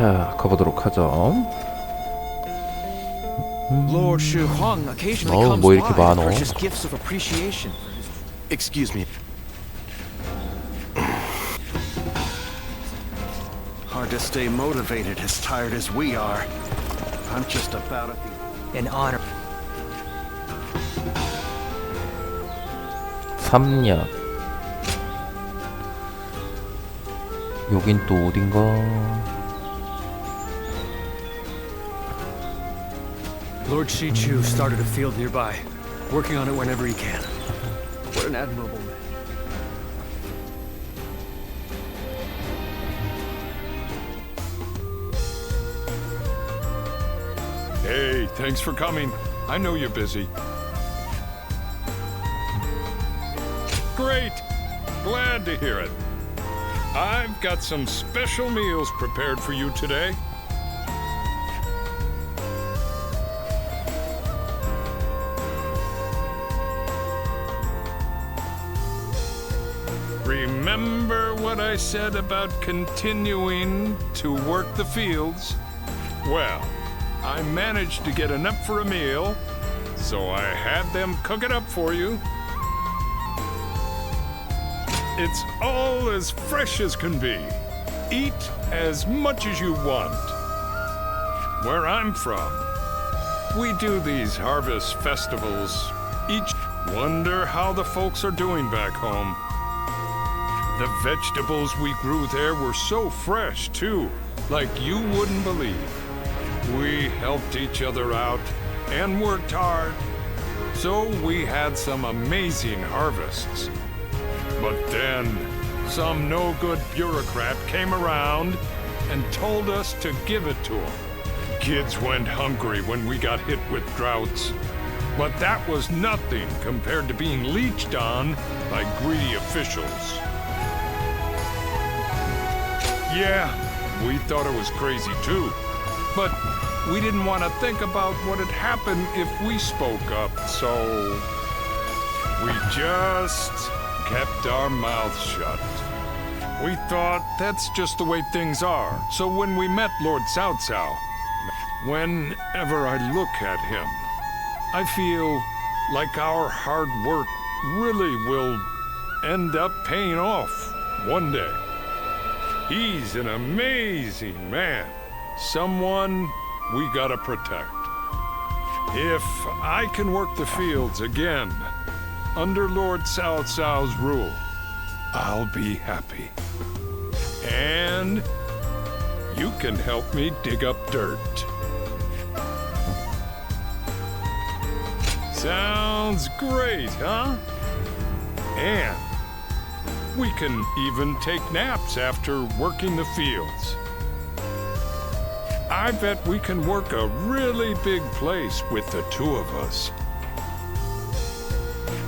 자, 가보도록 하죠. Lord Shu Huang occasionally comes 뭐 이렇게 by to 많어? purchase gifts of appreciation. Excuse me. Hard to stay motivated as tired as we are. I'm just about at the... An honor. 3년. 여긴 또 어딘가? Lord Shichu started a field nearby, working on it whenever he can. What an admirable man. Hey, thanks for coming. I know you're busy. Great! Glad to hear it. I've got some special meals prepared for you today. Remember what I said about continuing to work the fields? Well, I managed to get enough for a meal, so I had them cook it up for you. It's all as fresh as can be. Eat as much as you want. Where I'm from, we do these harvest festivals each. Wonder how the folks are doing back home. The vegetables we grew there were so fresh, too, like you wouldn't believe. We helped each other out and worked hard, so we had some amazing harvests. But then, some no-good bureaucrat came around and told us to give it to him. Kids went hungry when we got hit with droughts. But that was nothing compared to being leeched on by greedy officials. Yeah, we thought it was crazy too. But we didn't want to think about what had happened if we spoke up, so we just kept our mouths shut. We thought that's just the way things are. So when we met Lord Cao Cao, whenever I look at him, I feel like our hard work really will end up paying off one day. He's an amazing man, someone we gotta protect. If I can work the fields again, under Lord Cao Cao's rule, I'll be happy. And you can help me dig up dirt. Sounds great, huh? And we can even take naps after working the fields. I bet we can work a really big place with the two of us.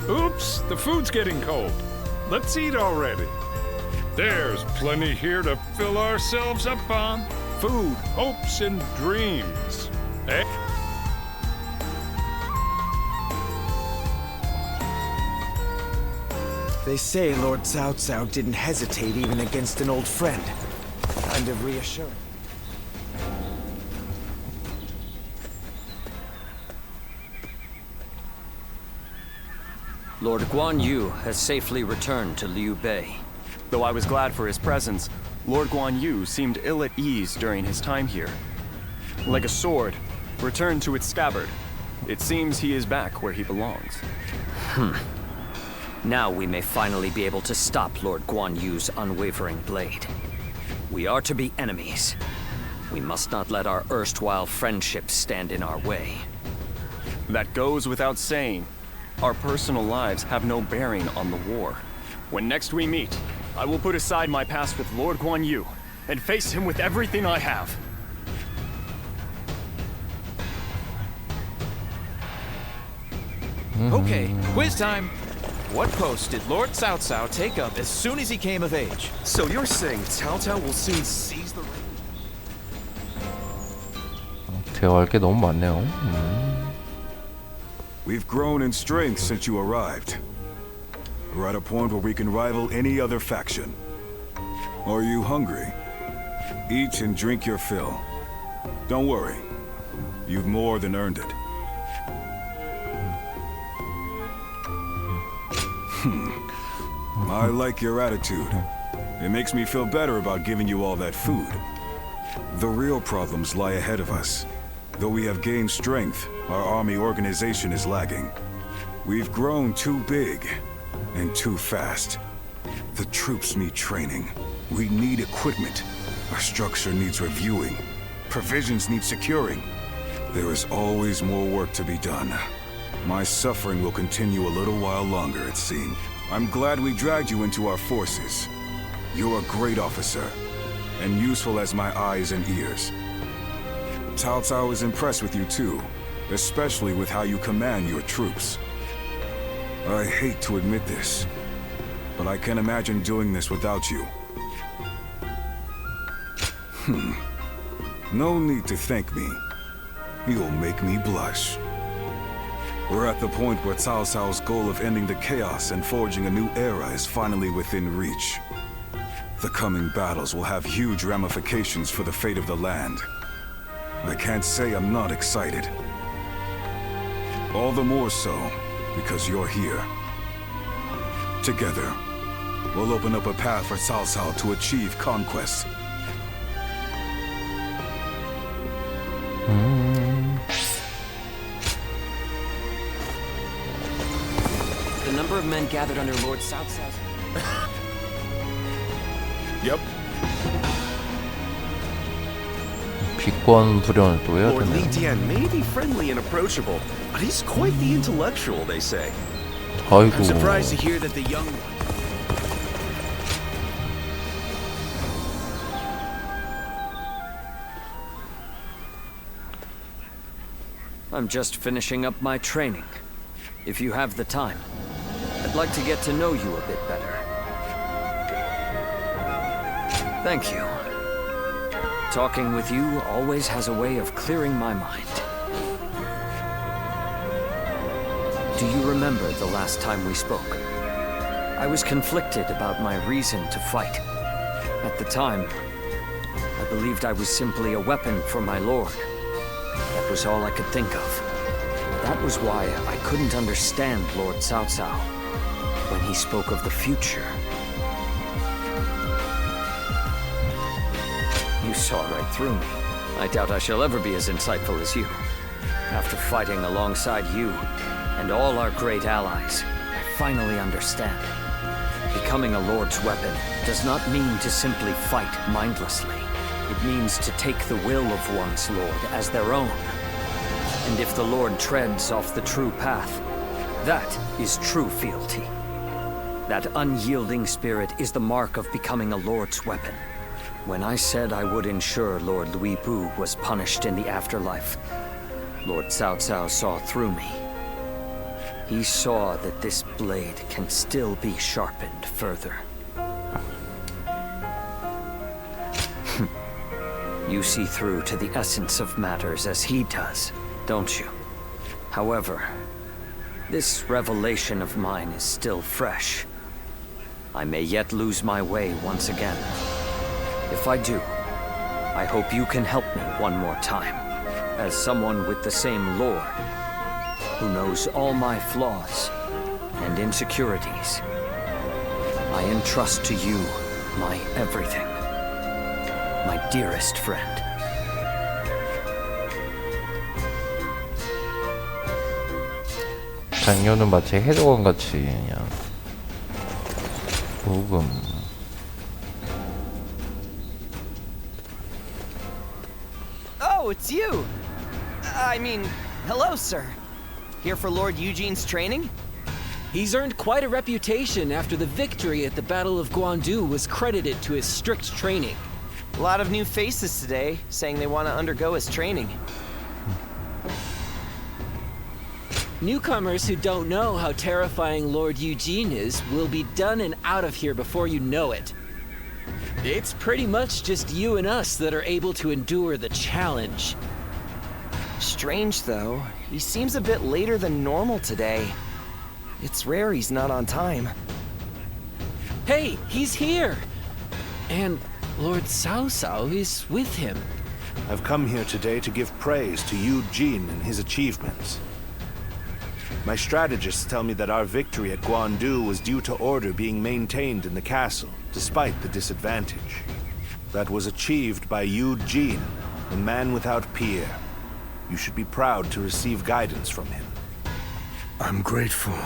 Oops, the food's getting cold. Let's eat already. There's plenty here to fill ourselves up on. Food, hopes, and dreams. Eh? They say Lord Cao Cao didn't hesitate even against an old friend. Kind of reassuring. Lord Guan Yu has safely returned to Liu Bei. Though I was glad for his presence, Lord Guan Yu seemed ill at ease during his time here. Like a sword, returned to its scabbard. It seems he is back where he belongs. Now we may finally be able to stop Lord Guan Yu's unwavering blade. We are to be enemies. We must not let our erstwhile friendship stand in our way. That goes without saying. Our personal lives have no bearing on the war. When next we meet, I will put aside my past with Lord Guan Yu and face him with everything I have. Okay, quiz time. What post did Lord Cao Cao take up as soon as he came of age? So you're saying Cao Cao will soon seize the... 대화할 게 너무 많네요. We've grown in strength since you arrived. We're at a point where we can rival any other faction. Are you hungry? Eat and drink your fill. Don't worry. You've more than earned it. I like your attitude. It makes me feel better about giving you all that food. The real problems lie ahead of us. Though we have gained strength, our army organization is lagging. We've grown too big and too fast. The troops need training. We need equipment. Our structure needs reviewing. Provisions need securing. There is always more work to be done. My suffering will continue a little while longer, it seems. I'm glad we dragged you into our forces. You're a great officer, and useful as my eyes and ears. Cao Cao is impressed with you too, especially with how you command your troops. I hate to admit this, but I can't imagine doing this without you. No need to thank me. You'll make me blush. We're at the point where Cao Cao's goal of ending the chaos and forging a new era is finally within reach. The coming battles will have huge ramifications for the fate of the land. I can't say I'm not excited. All the more so, because you're here. Together, we'll open up a path for Cao Cao to achieve conquest. The number of men gathered under Lord Cao Cao's... Yep. 비권 불연을 또 해야 Lord Li 되네요. Dian may be friendly and approachable, but he's quite the intellectual, they say. 아이고. I'm surprised to hear that the young one... I'm just finishing up my training. If you have the time, I'd like to get to know you a bit better. Thank you. Talking with you always has a way of clearing my mind. Do you remember the last time we spoke? I was conflicted about my reason to fight. At the time, I believed I was simply a weapon for my lord. That was all I could think of. That was why I couldn't understand Lord Cao Cao when he spoke of the future. You saw right through me. I doubt I shall ever be as insightful as you. After fighting alongside you and all our great allies, I finally understand. Becoming a Lord's weapon does not mean to simply fight mindlessly. It means to take the will of one's Lord as their own. And if the Lord treads off the true path, that is true fealty. That unyielding spirit is the mark of becoming a Lord's weapon. When I said I would ensure Lord Louis Bu was punished in the afterlife, Lord Cao Cao saw through me. He saw that this blade can still be sharpened further. You see through to the essence of matters as he does, don't you? However, this revelation of mine is still fresh. I may yet lose my way once again. If I do, I hope you can help me one more time. As someone with the same Lord, who knows all my flaws and insecurities, I entrust to you my everything. My dearest friend. 장녀는 마치 해적원 같이 그냥 조금. Oh, it's you! I mean, hello, sir. Here for Lord Eugene's training? He's earned quite a reputation after the victory at the Battle of Guandu was credited to his strict training. A lot of new faces today, saying they want to undergo his training. Newcomers who don't know how terrifying Lord Eugene is will be done and out of here before you know it. It's pretty much just you and us that are able to endure the challenge. Strange, though. He seems a bit later than normal today. It's rare he's not on time. Hey, he's here! And Lord Cao Cao is with him. I've come here today to give praise to Yu Jin and his achievements. My strategists tell me that our victory at Guandu was due to order being maintained in the castle, despite the disadvantage. That was achieved by Yu Jin, a man without peer. You should be proud to receive guidance from him. I'm grateful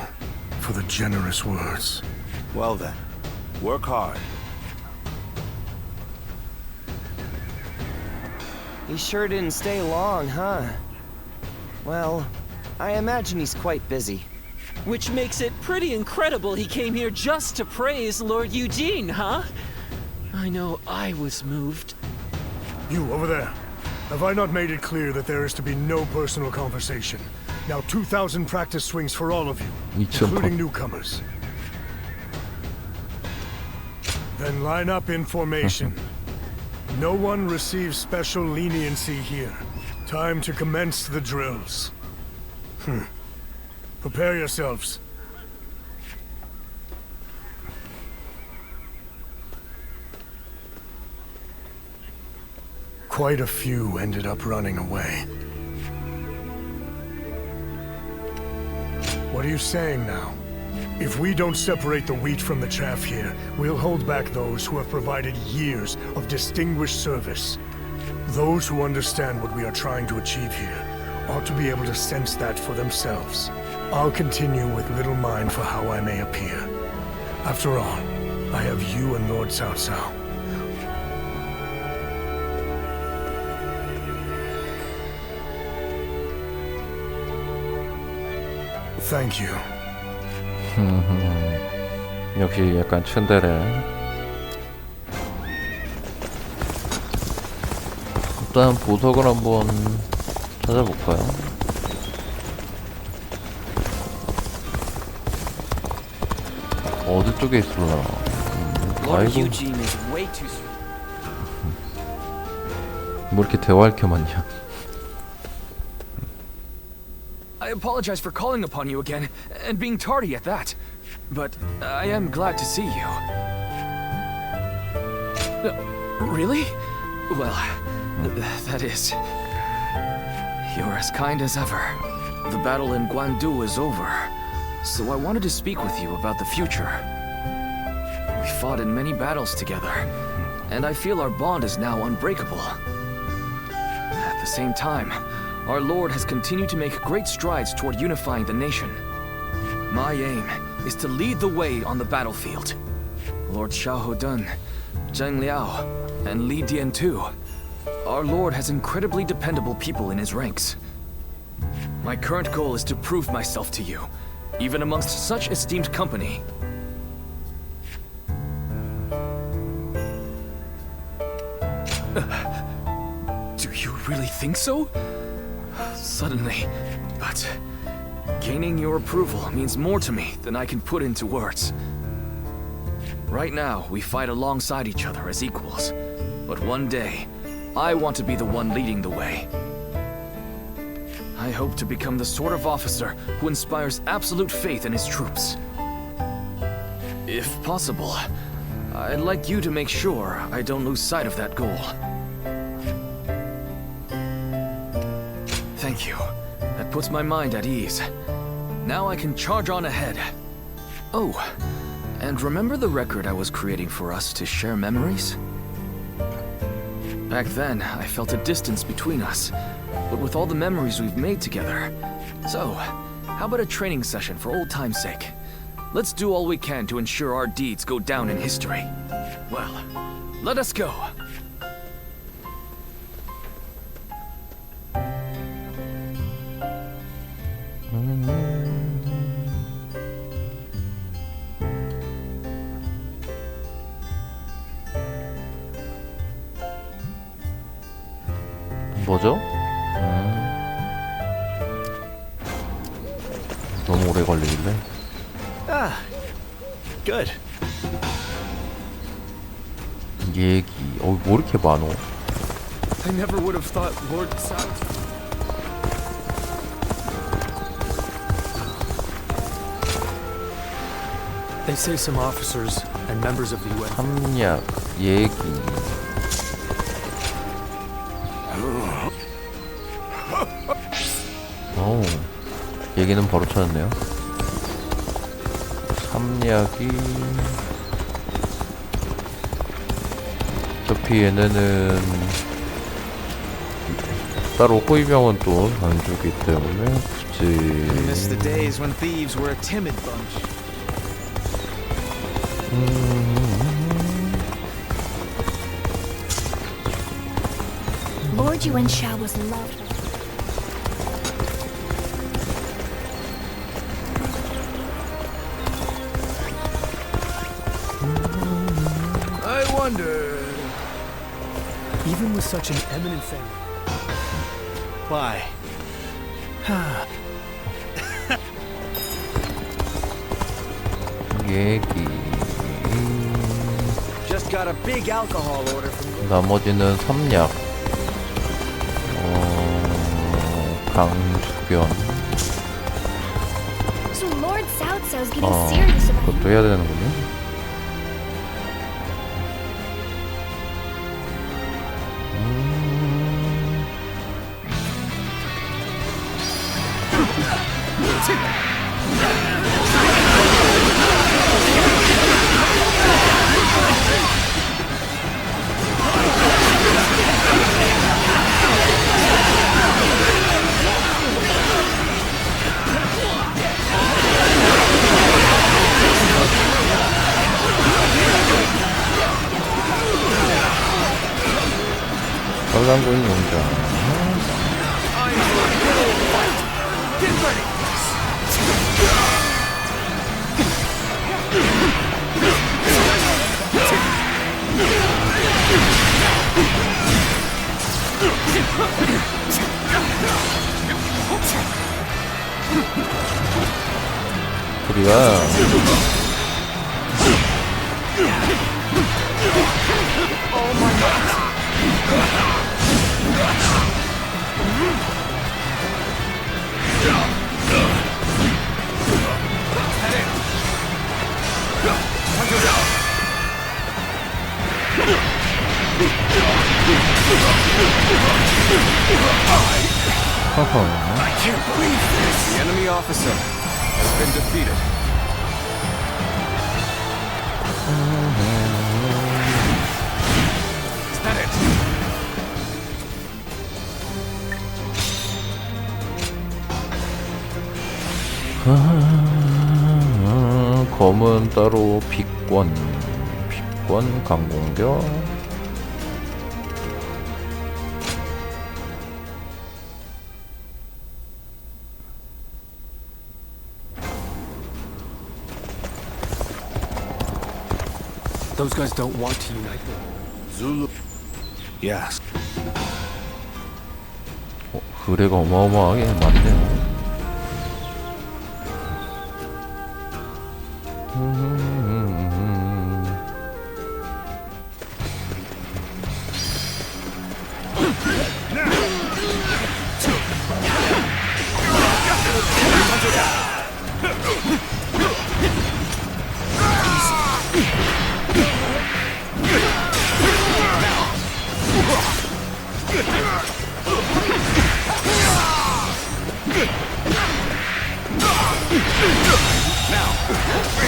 for the generous words. Well then, work hard. He sure didn't stay long, huh? Well, I imagine he's quite busy. Which makes it pretty incredible he came here just to praise Lord Eugene, huh? I know I was moved. You, over there. Have I not made it clear that there is to be no personal conversation? Now 2,000 practice swings for all of you, including newcomers. Then line up in formation. No one receives special leniency here. Time to commence the drills. Prepare yourselves. Quite a few ended up running away. What are you saying now? If we don't separate the wheat from the chaff here, we'll hold back those who have provided years of distinguished service. Those who understand what we are trying to achieve here ought to be able to sense that for themselves. I'll continue with little mind for how I may appear. After all, I have you and Lord Cao Cao. Thank you. 역시 약간 츤데레. 일단 보석을 한번 찾아볼까요? 어디 쪽에 있을라? Lord 아이고, Eugene is way too. 뭐 이렇게 대화할 게 많냐? I apologize for calling upon you again, and being tardy at that. But I am glad to see you. Really? Well, that is... You're as kind as ever. The battle in Guandu is over, so I wanted to speak with you about the future. We fought in many battles together, and I feel our bond is now unbreakable. At the same time, our Lord has continued to make great strides toward unifying the nation. My aim is to lead the way on the battlefield. Lord Xiahou Dun, Zheng Liao, and Li Dian too. Our Lord has incredibly dependable people in his ranks. My current goal is to prove myself to you, even amongst such esteemed company. Do you really think so? Suddenly, but gaining your approval means more to me than I can put into words. Right now, we fight alongside each other as equals, but one day, I want to be the one leading the way. I hope to become the sort of officer who inspires absolute faith in his troops. If possible, I'd like you to make sure I don't lose sight of that goal. Thank you. That puts my mind at ease. Now I can charge on ahead. Oh, and remember the record I was creating for us to share memories? Back then, I felt a distance between us, but with all the memories we've made together. So, how about a training session for old time's sake? Let's do all we can to ensure our deeds go down in history. Well, let us go. 뭐죠? 너무 오래 걸리길래. Ah, good. 얘기. 뭐 이렇게 많어? I never would have thought Lord Cao... They say some officers and members of the UN. 삼약 얘기. 오, 얘기는 바로 찾았네요. 삼약이 어차피 얘네는 따로 호위병은 또 안 주기 때문에 Miss the 굳이 days when thieves were a timid bunch. Lord Yuan-Sha was loved. I wonder. Even with such an eminent family. Why? 얘기. Just got a big alcohol order from. 나머지는 삼약. 강주변. So Lord Cao Cao's getting serious about 그것도 해야 되는군요. 빨간고인 용자. 우리가 The enemy officer has been defeated. Is that it? 검은 따로 빅권 강공격. Those guys don't want to unite. Zulu. Yes. 그래가 어마어마하게 많네요.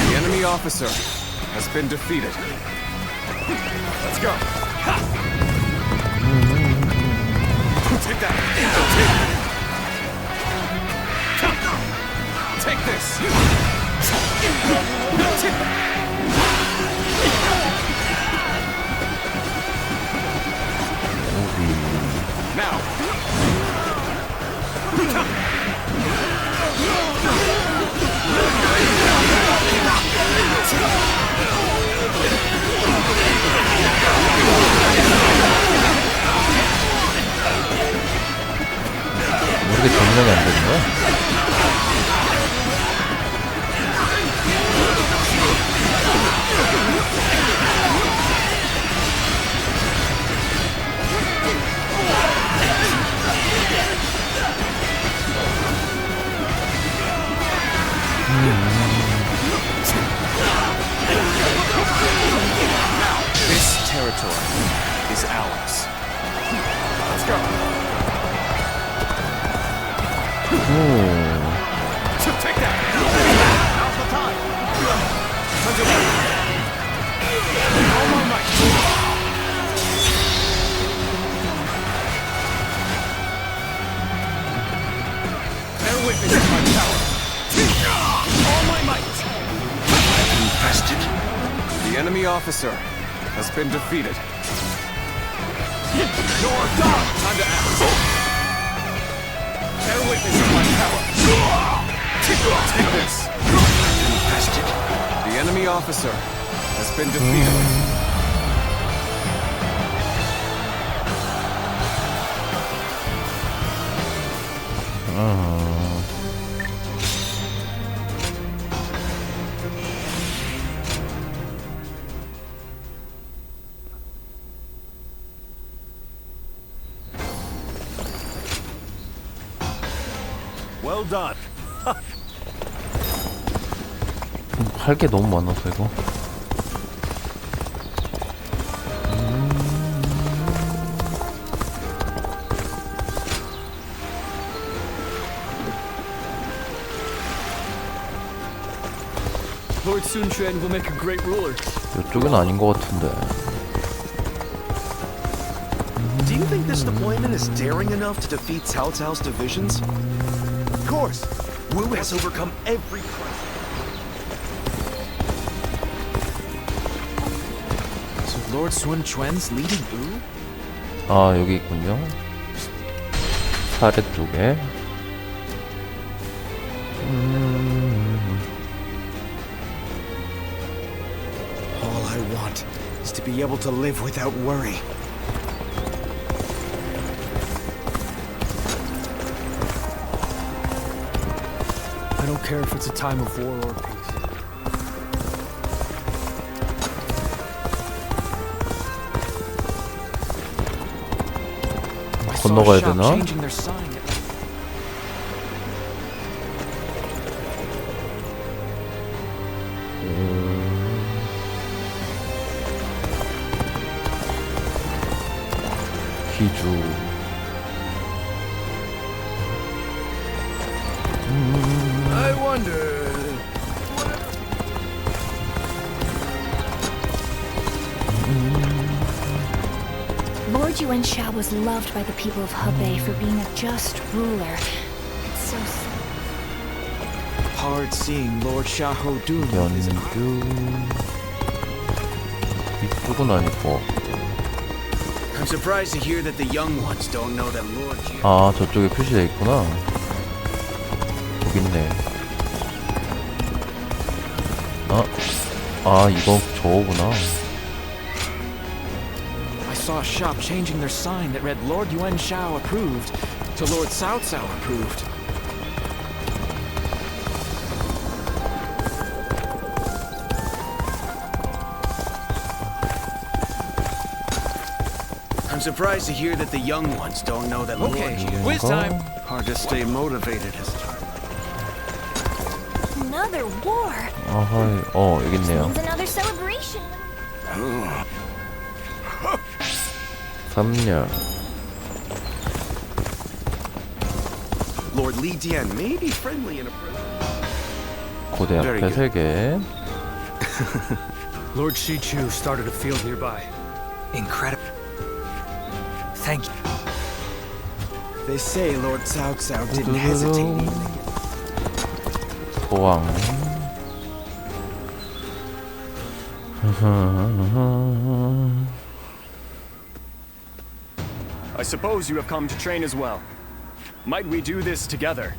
The enemy officer has been defeated. Let's go. Take that. Take this. Now. 이게 점령이 안 되는 거야? territory is ours. Let's go. Take that. Now's the time. All my might. Bear witness to my power. All my might. I've infested. The enemy officer has been defeated. You're done. Time to act. Bear witness to my power. Take this. Infested. The enemy officer has been defeated. Well done. 할 게 너무 많아서 이거. Lord Sun Quan will make a great ruler. 이쪽은 아닌 것 같은데. Do you think this deployment is daring enough to defeat Cao Cao's divisions? Of course. Wu has overcome every crisis. So Lord Sun Quan's leading Wu? 아, 여기 있군요. 사례 쪽에. All I want is to be able to live without worry. I don't care if it's a time of war or peace. 건너가야 되나? Changing their sign. 기주. I wonder. Lord Yuan Shao was loved by the people of Hebei for being a just ruler. It's so sad. Hard seeing Lord Xiahou Dun. 연주. 이쪽은 아니고. I'm surprised to hear that the young ones don't know that Lord Yu... 아, 저쪽에 표시되어 있구나. 여기 있네. 아, 이거 저거구나. I saw a shop changing their sign that read Lord Yuan Shao approved to Lord Cao Cao approved. I'm surprised to hear that the young ones don't know that Okay, Lord Yu... quiz time. Hard to stay motivated as time. Another war. 아하, 여기 있네요. Means another celebration. 3년. Lord Li Dian may be friendly and approachable. 고대 Very 앞에 good. 3개. Lord Shichu started a field nearby. Incredible. Thank you. They say Lord Cao Cao didn't hesitate even again. 소왕. I suppose you have come to train as well. Might we do this together?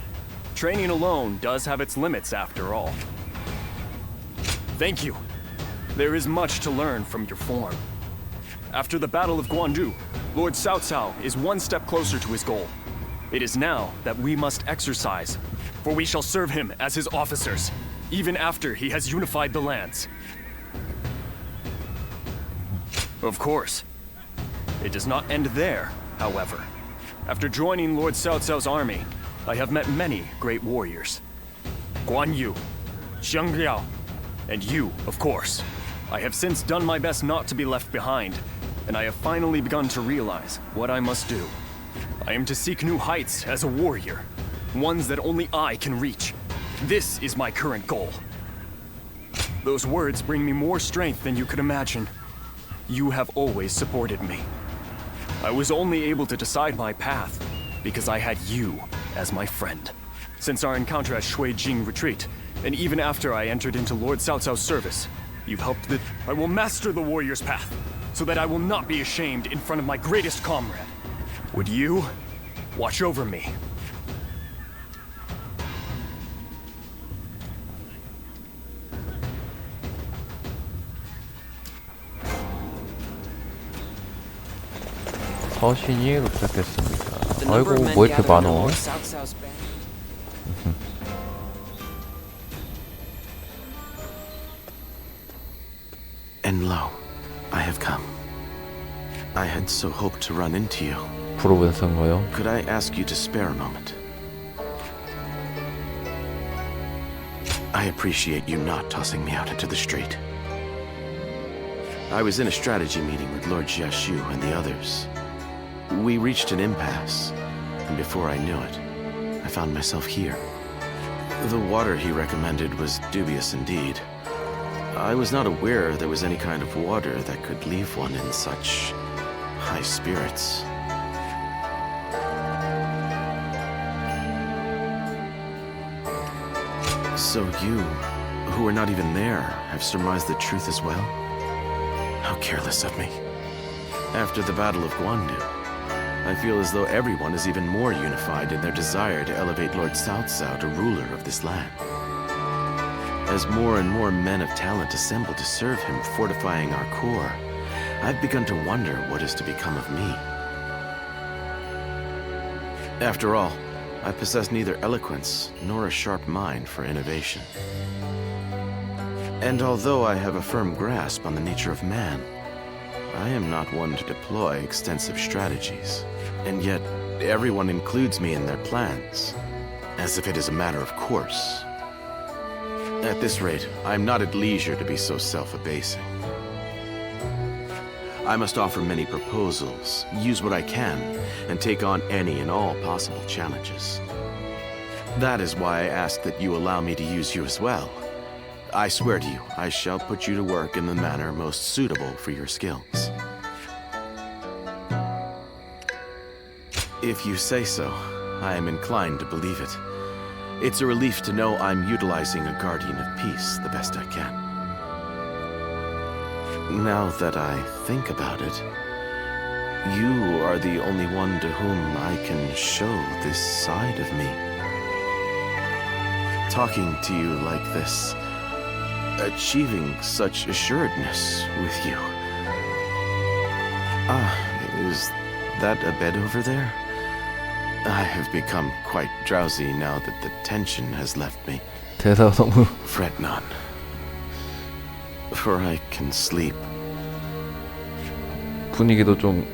Training alone does have its limits after all. Thank you. There is much to learn from your form. After the Battle of Guandu, Lord Cao Cao is one step closer to his goal. It is now that we must exercise, for we shall serve him as his officers, even after he has unified the lands. Of course. It does not end there, however. After joining Lord Cao Cao's army, I have met many great warriors. Guan Yu, Xiang Liao, and you, of course. I have since done my best not to be left behind, and I have finally begun to realize what I must do. I am to seek new heights as a warrior, ones that only I can reach. This is my current goal. Those words bring me more strength than you could imagine. You have always supported me. I was only able to decide my path because I had you as my friend. Since our encounter at Shui Jing Retreat, and even after I entered into Lord Cao Cao's service, you've helped that I will master the warrior's path, so that I will not be ashamed in front of my greatest comrade. Would you watch over me? 서신이 도착했습니다. The number of 아이고 men 뭐 이렇게 gathered under 많어? Lord Cao Cao's banner. And lo, I have come. I had so hoped to run into you. 부러운가요? Could I ask you to spare a moment? I appreciate you not tossing me out into the street. I was in a strategy meeting with Lord Jiashu and the others. We reached an impasse, and before I knew it, I found myself here. The water he recommended was dubious indeed. I was not aware there was any kind of water that could leave one in such high spirits. So you, who were not even there, have surmised the truth as well? How careless of me. After the Battle of Guandu, I feel as though everyone is even more unified in their desire to elevate Lord Cao Cao to ruler of this land. As more and more men of talent assemble to serve him, fortifying our core, I've begun to wonder what is to become of me. After all, I possess neither eloquence nor a sharp mind for innovation. And although I have a firm grasp on the nature of man, I am not one to deploy extensive strategies. And yet, everyone includes me in their plans, as if it is a matter of course. At this rate, I am not at leisure to be so self-abasing. I must offer many proposals, use what I can, and take on any and all possible challenges. That is why I ask that you allow me to use you as well. I swear to you, I shall put you to work in the manner most suitable for your skills. If you say so, I am inclined to believe it. It's a relief to know I'm utilizing a guardian of peace the best I can. Now that I think about it, you are the only one to whom I can show this side of me. Talking to you like this, achieving such assuredness with you. Ah, is that a bed over there? I have become quite drowsy now that the tension has left me. 대사가 너무 Fret none, for I can sleep. 분위기도 좀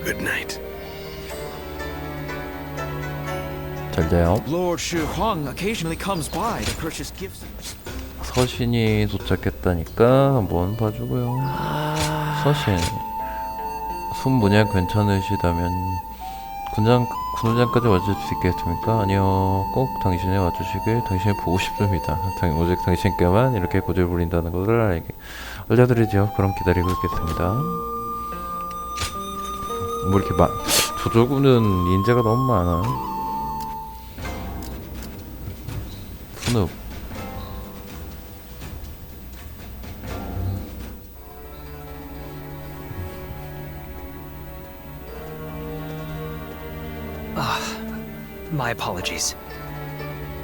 Good night. 잘 자요. Lord Shu Huang occasionally comes by to purchase gifts. 서신이 도착했다니까 한번 봐주고요. 서신 순분야 괜찮으시다면 군장까지 와줄 수 있겠습니까? 아니요, 꼭 당신이 와주시길 당신을 보고 싶습니다. 오직 당신께만 이렇게 고집을 부린다는 것을 알려드리죠. 그럼 기다리고 있겠습니다. 뭐 이렇게 조조구는 인재가 너무 많아. 푸늪 My apologies.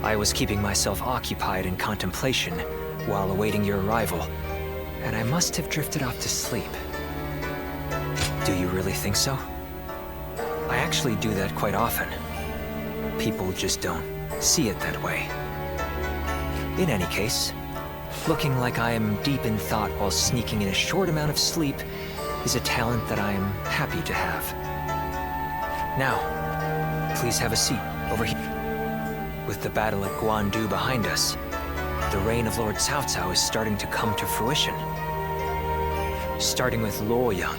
I was keeping myself occupied in contemplation while awaiting your arrival, and I must have drifted off to sleep. Do you really think so? I actually do that quite often. People just don't see it that way. In any case, looking like I am deep in thought while sneaking in a short amount of sleep is a talent that I am happy to have. Now, please have a seat over here. With the battle at Guandu behind us, the reign of Lord Cao Cao is starting to come to fruition. Starting with Luoyang,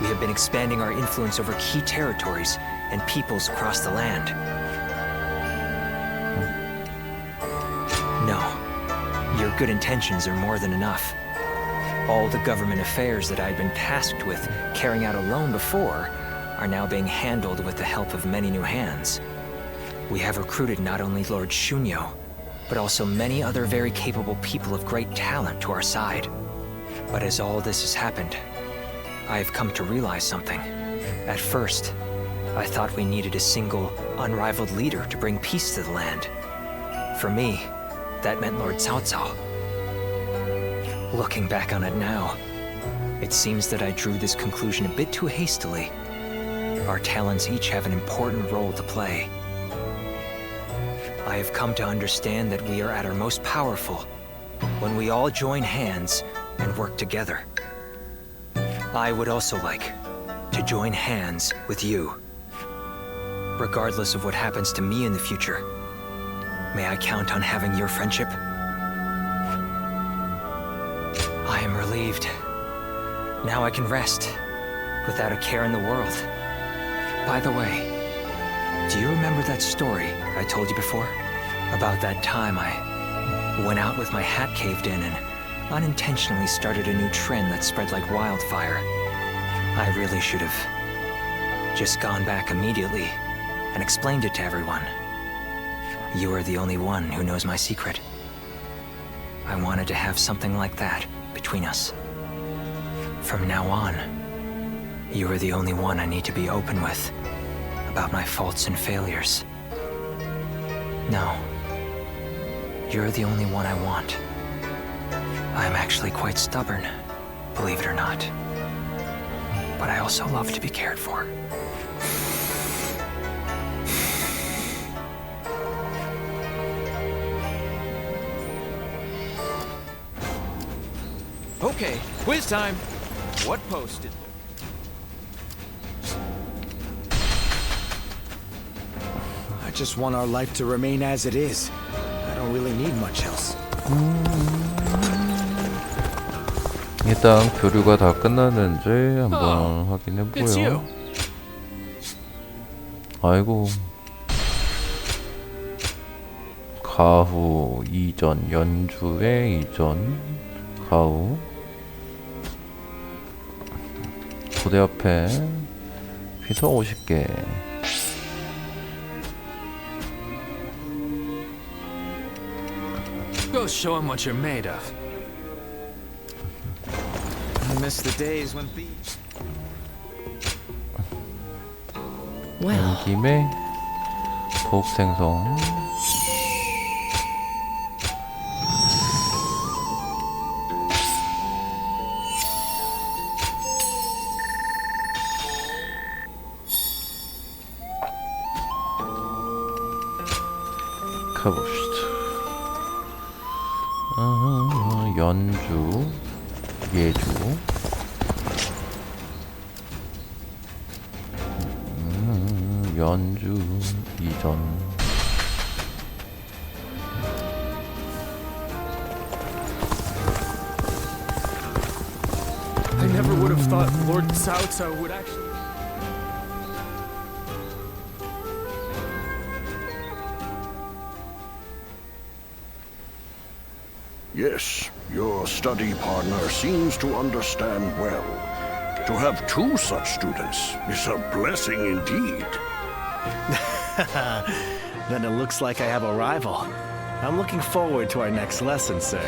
we have been expanding our influence over key territories and peoples across the land. No, your good intentions are more than enough. All the government affairs that I'd been tasked with carrying out alone before are now being handled with the help of many new hands. We have recruited not only Lord Shunyo, but also many other very capable people of great talent to our side. But as all this has happened, I have come to realize something. At first, I thought we needed a single, unrivaled leader to bring peace to the land. For me, that meant Lord Cao Cao. Looking back on it now, it seems that I drew this conclusion a bit too hastily. Our talents each have an important role to play. I have come to understand that we are at our most powerful when we all join hands and work together. I would also like to join hands with you. Regardless of what happens to me in the future, may I count on having your friendship? I am relieved. Now I can rest without a care in the world. By the way, do you remember that story I told you before? About that time I went out with my hat caved in and unintentionally started a new trend that spread like wildfire. I really should have just gone back immediately and explained it to everyone. You are the only one who knows my secret. I wanted to have something like that between us. From now on, you are the only one I need to be open with about my faults and failures. No, you're the only one I want. I'm actually quite stubborn, believe it or not. But I also love to be cared for. Okay, quiz time. What post did... I just want our life to remain as it is. I don't really need much else. 일단 교류가 다 끝났는지 한번 확인해보고요. 아이고, 가후 이전, 연주의 이전, 가후 고대 앞에 피서 50개. Go show him what you're made of. I miss the days when bees... 온 김에 도읍 생성. 가봅시다. 연주, 예주. 연주 이전. I never would have thought Lord Cao Cao would actually... Yes, your study partner seems to understand well. To have two such students is a blessing indeed. Then it looks like I have a rival. I'm looking forward to our next lesson, sir.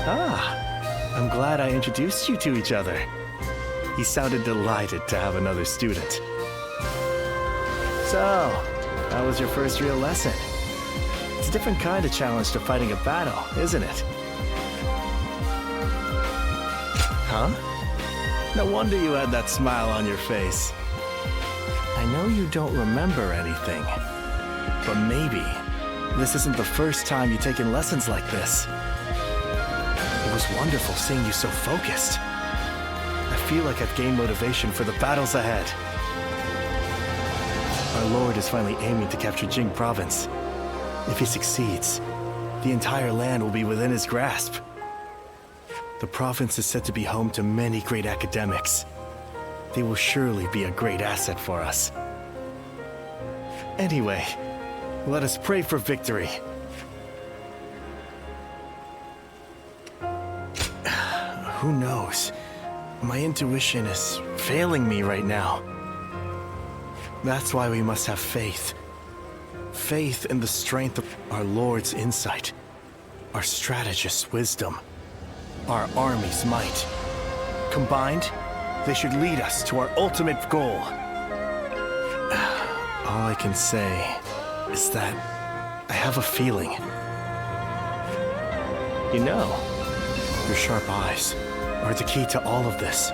Ah, I'm glad I introduced you to each other. He sounded delighted to have another student. So, how was your first real lesson? It's a different kind of challenge to fighting a battle, isn't it? Huh? No wonder you had that smile on your face. I know you don't remember anything, but maybe this isn't the first time you've taken lessons like this. It was wonderful seeing you so focused. I feel like I've gained motivation for the battles ahead. Our lord is finally aiming to capture Jing province. If he succeeds, the entire land will be within his grasp. The province is said to be home to many great academics. They will surely be a great asset for us. Anyway, let us pray for victory. Who knows? My intuition is failing me right now. That's why we must have faith. Faith in the strength of our Lord's insight, our strategist's wisdom, our army's might. Combined, they should lead us to our ultimate goal. All I can say is that I have a feeling. You know, your sharp eyes are the key to all of this.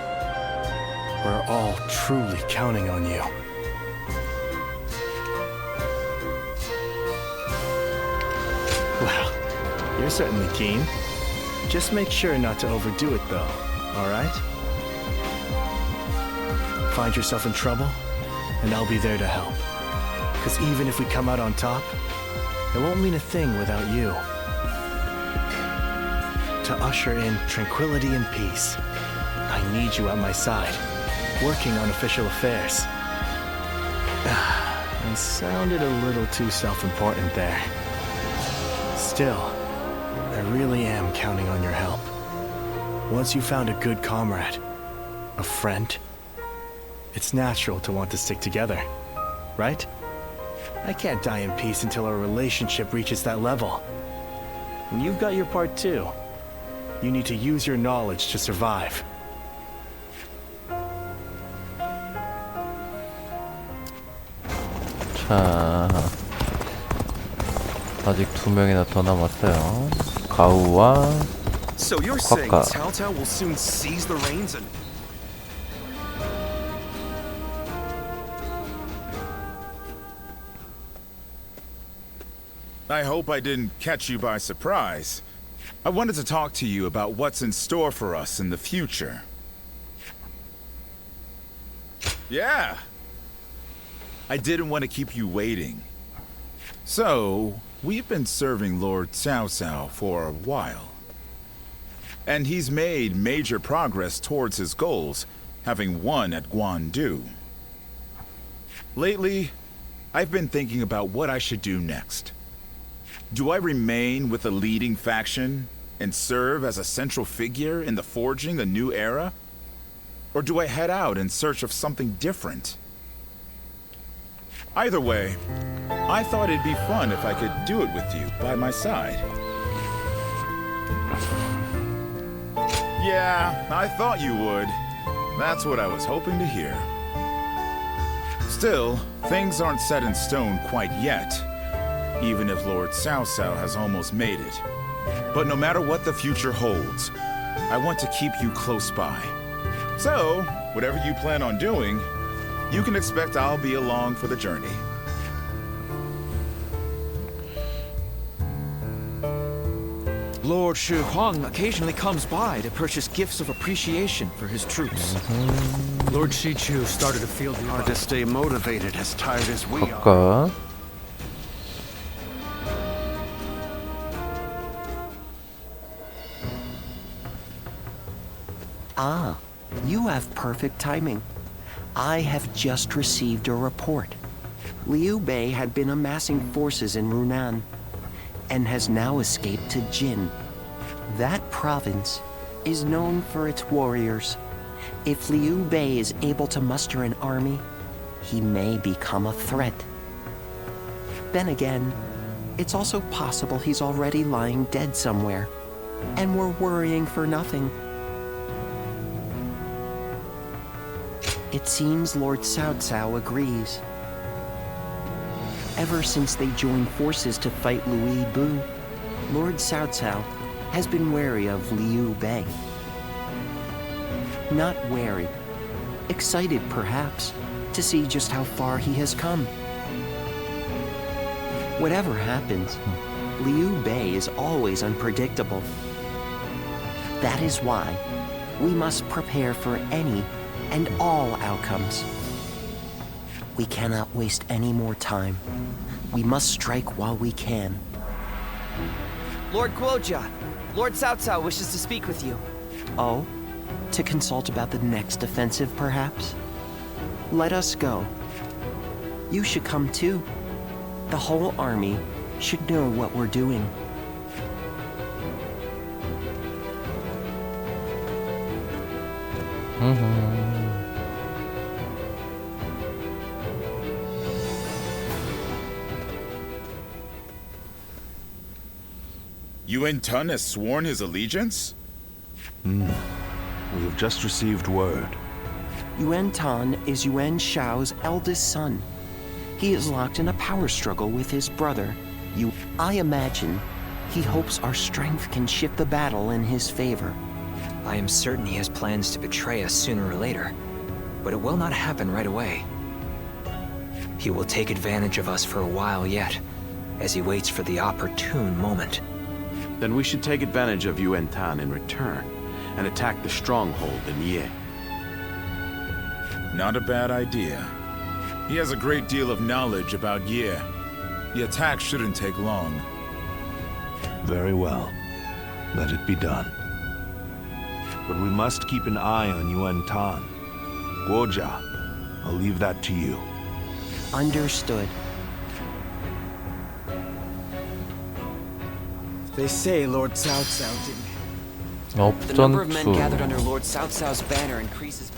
We're all truly counting on you. Well, you're certainly keen. Just make sure not to overdo it, though, all right? Find yourself in trouble, and I'll be there to help. Because even if we come out on top, it won't mean a thing without you. To usher in tranquility and peace, I need you at my side, working on official affairs. I sounded a little too self-important there. Still, I really am counting on your help. Once you found a good comrade, a friend, it's natural to want to stick together, right? I can't die in peace until our relationship reaches that level. And you've got your part too. You need to use your knowledge to survive. 자, 아직 2명이나 더 남았어요. 가우와 So you're saying 곽가. Cao Cao will soon seize the reins and... I hope I didn't catch you by surprise. I wanted to talk to you about what's in store for us in the future. Yeah. I didn't want to keep you waiting. So, we've been serving Lord Cao Cao for a while. And he's made major progress towards his goals, having won at Guandu. Lately, I've been thinking about what I should do next. Do I remain with the leading faction and serve as a central figure in the forging a new era? Or do I head out in search of something different? Either way, I thought it'd be fun if I could do it with you by my side. Yeah, I thought you would. That's what I was hoping to hear. Still, things aren't set in stone quite yet, even if Lord Cao Cao has almost made it. But no matter what the future holds, I want to keep you close by. So, whatever you plan on doing, you can expect I'll be along for the journey. Lord Shi Huang occasionally comes by to purchase gifts of appreciation for his troops. Lord Shi Chu started to feel the hard to stay motivated as tired as we are. 곽가. Ah, you have perfect timing. I have just received a report. Liu Bei had been amassing forces in Runan and has now escaped to Jin. That province is known for its warriors. If Liu Bei is able to muster an army, he may become a threat. Then again, it's also possible he's already lying dead somewhere, and we're worrying for nothing. It seems Lord Cao Cao agrees. Ever since they joined forces to fight Louis Bu, Lord Cao Cao has been wary of Liu Bei. Not wary, excited perhaps, to see just how far he has come. Whatever happens, Liu Bei is always unpredictable. That is why we must prepare for any and all outcomes. We cannot waste any more time. We must strike while we can. Lord Guoja, Lord Cao Cao wishes to speak with you. Oh? To consult about the next offensive, perhaps? Let us go. You should come too. The whole army should know what we're doing. Yuan Tun has sworn his allegiance? We have just received word. Yuan Tan is Yuan Shao's eldest son. He is locked in a power struggle with his brother. I imagine he hopes our strength can shift the battle in his favor. I am certain he has plans to betray us sooner or later, but it will not happen right away. He will take advantage of us for a while yet, as he waits for the opportune moment. Then we should take advantage of Yuan Tan in return, and attack the stronghold in Ye. Not a bad idea. He has a great deal of knowledge about Ye. The attack shouldn't take long. Very well. Let it be done. But we must keep an eye on Yuan Tan. Guoja, I'll leave that to you. Understood. They say Lord Cao Cao didn't. The number of men gathered under Lord Cao Cao's banner increases.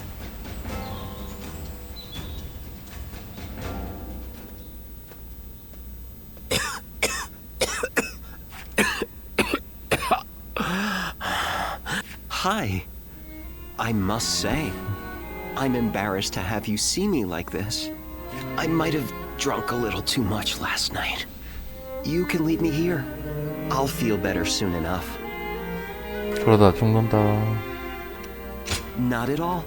Hi. I must say, I'm embarrassed to have you see me like this. I might have drunk a little too much last night. You can leave me here. I'll feel better soon enough. 그러다 죽는다. Not at all.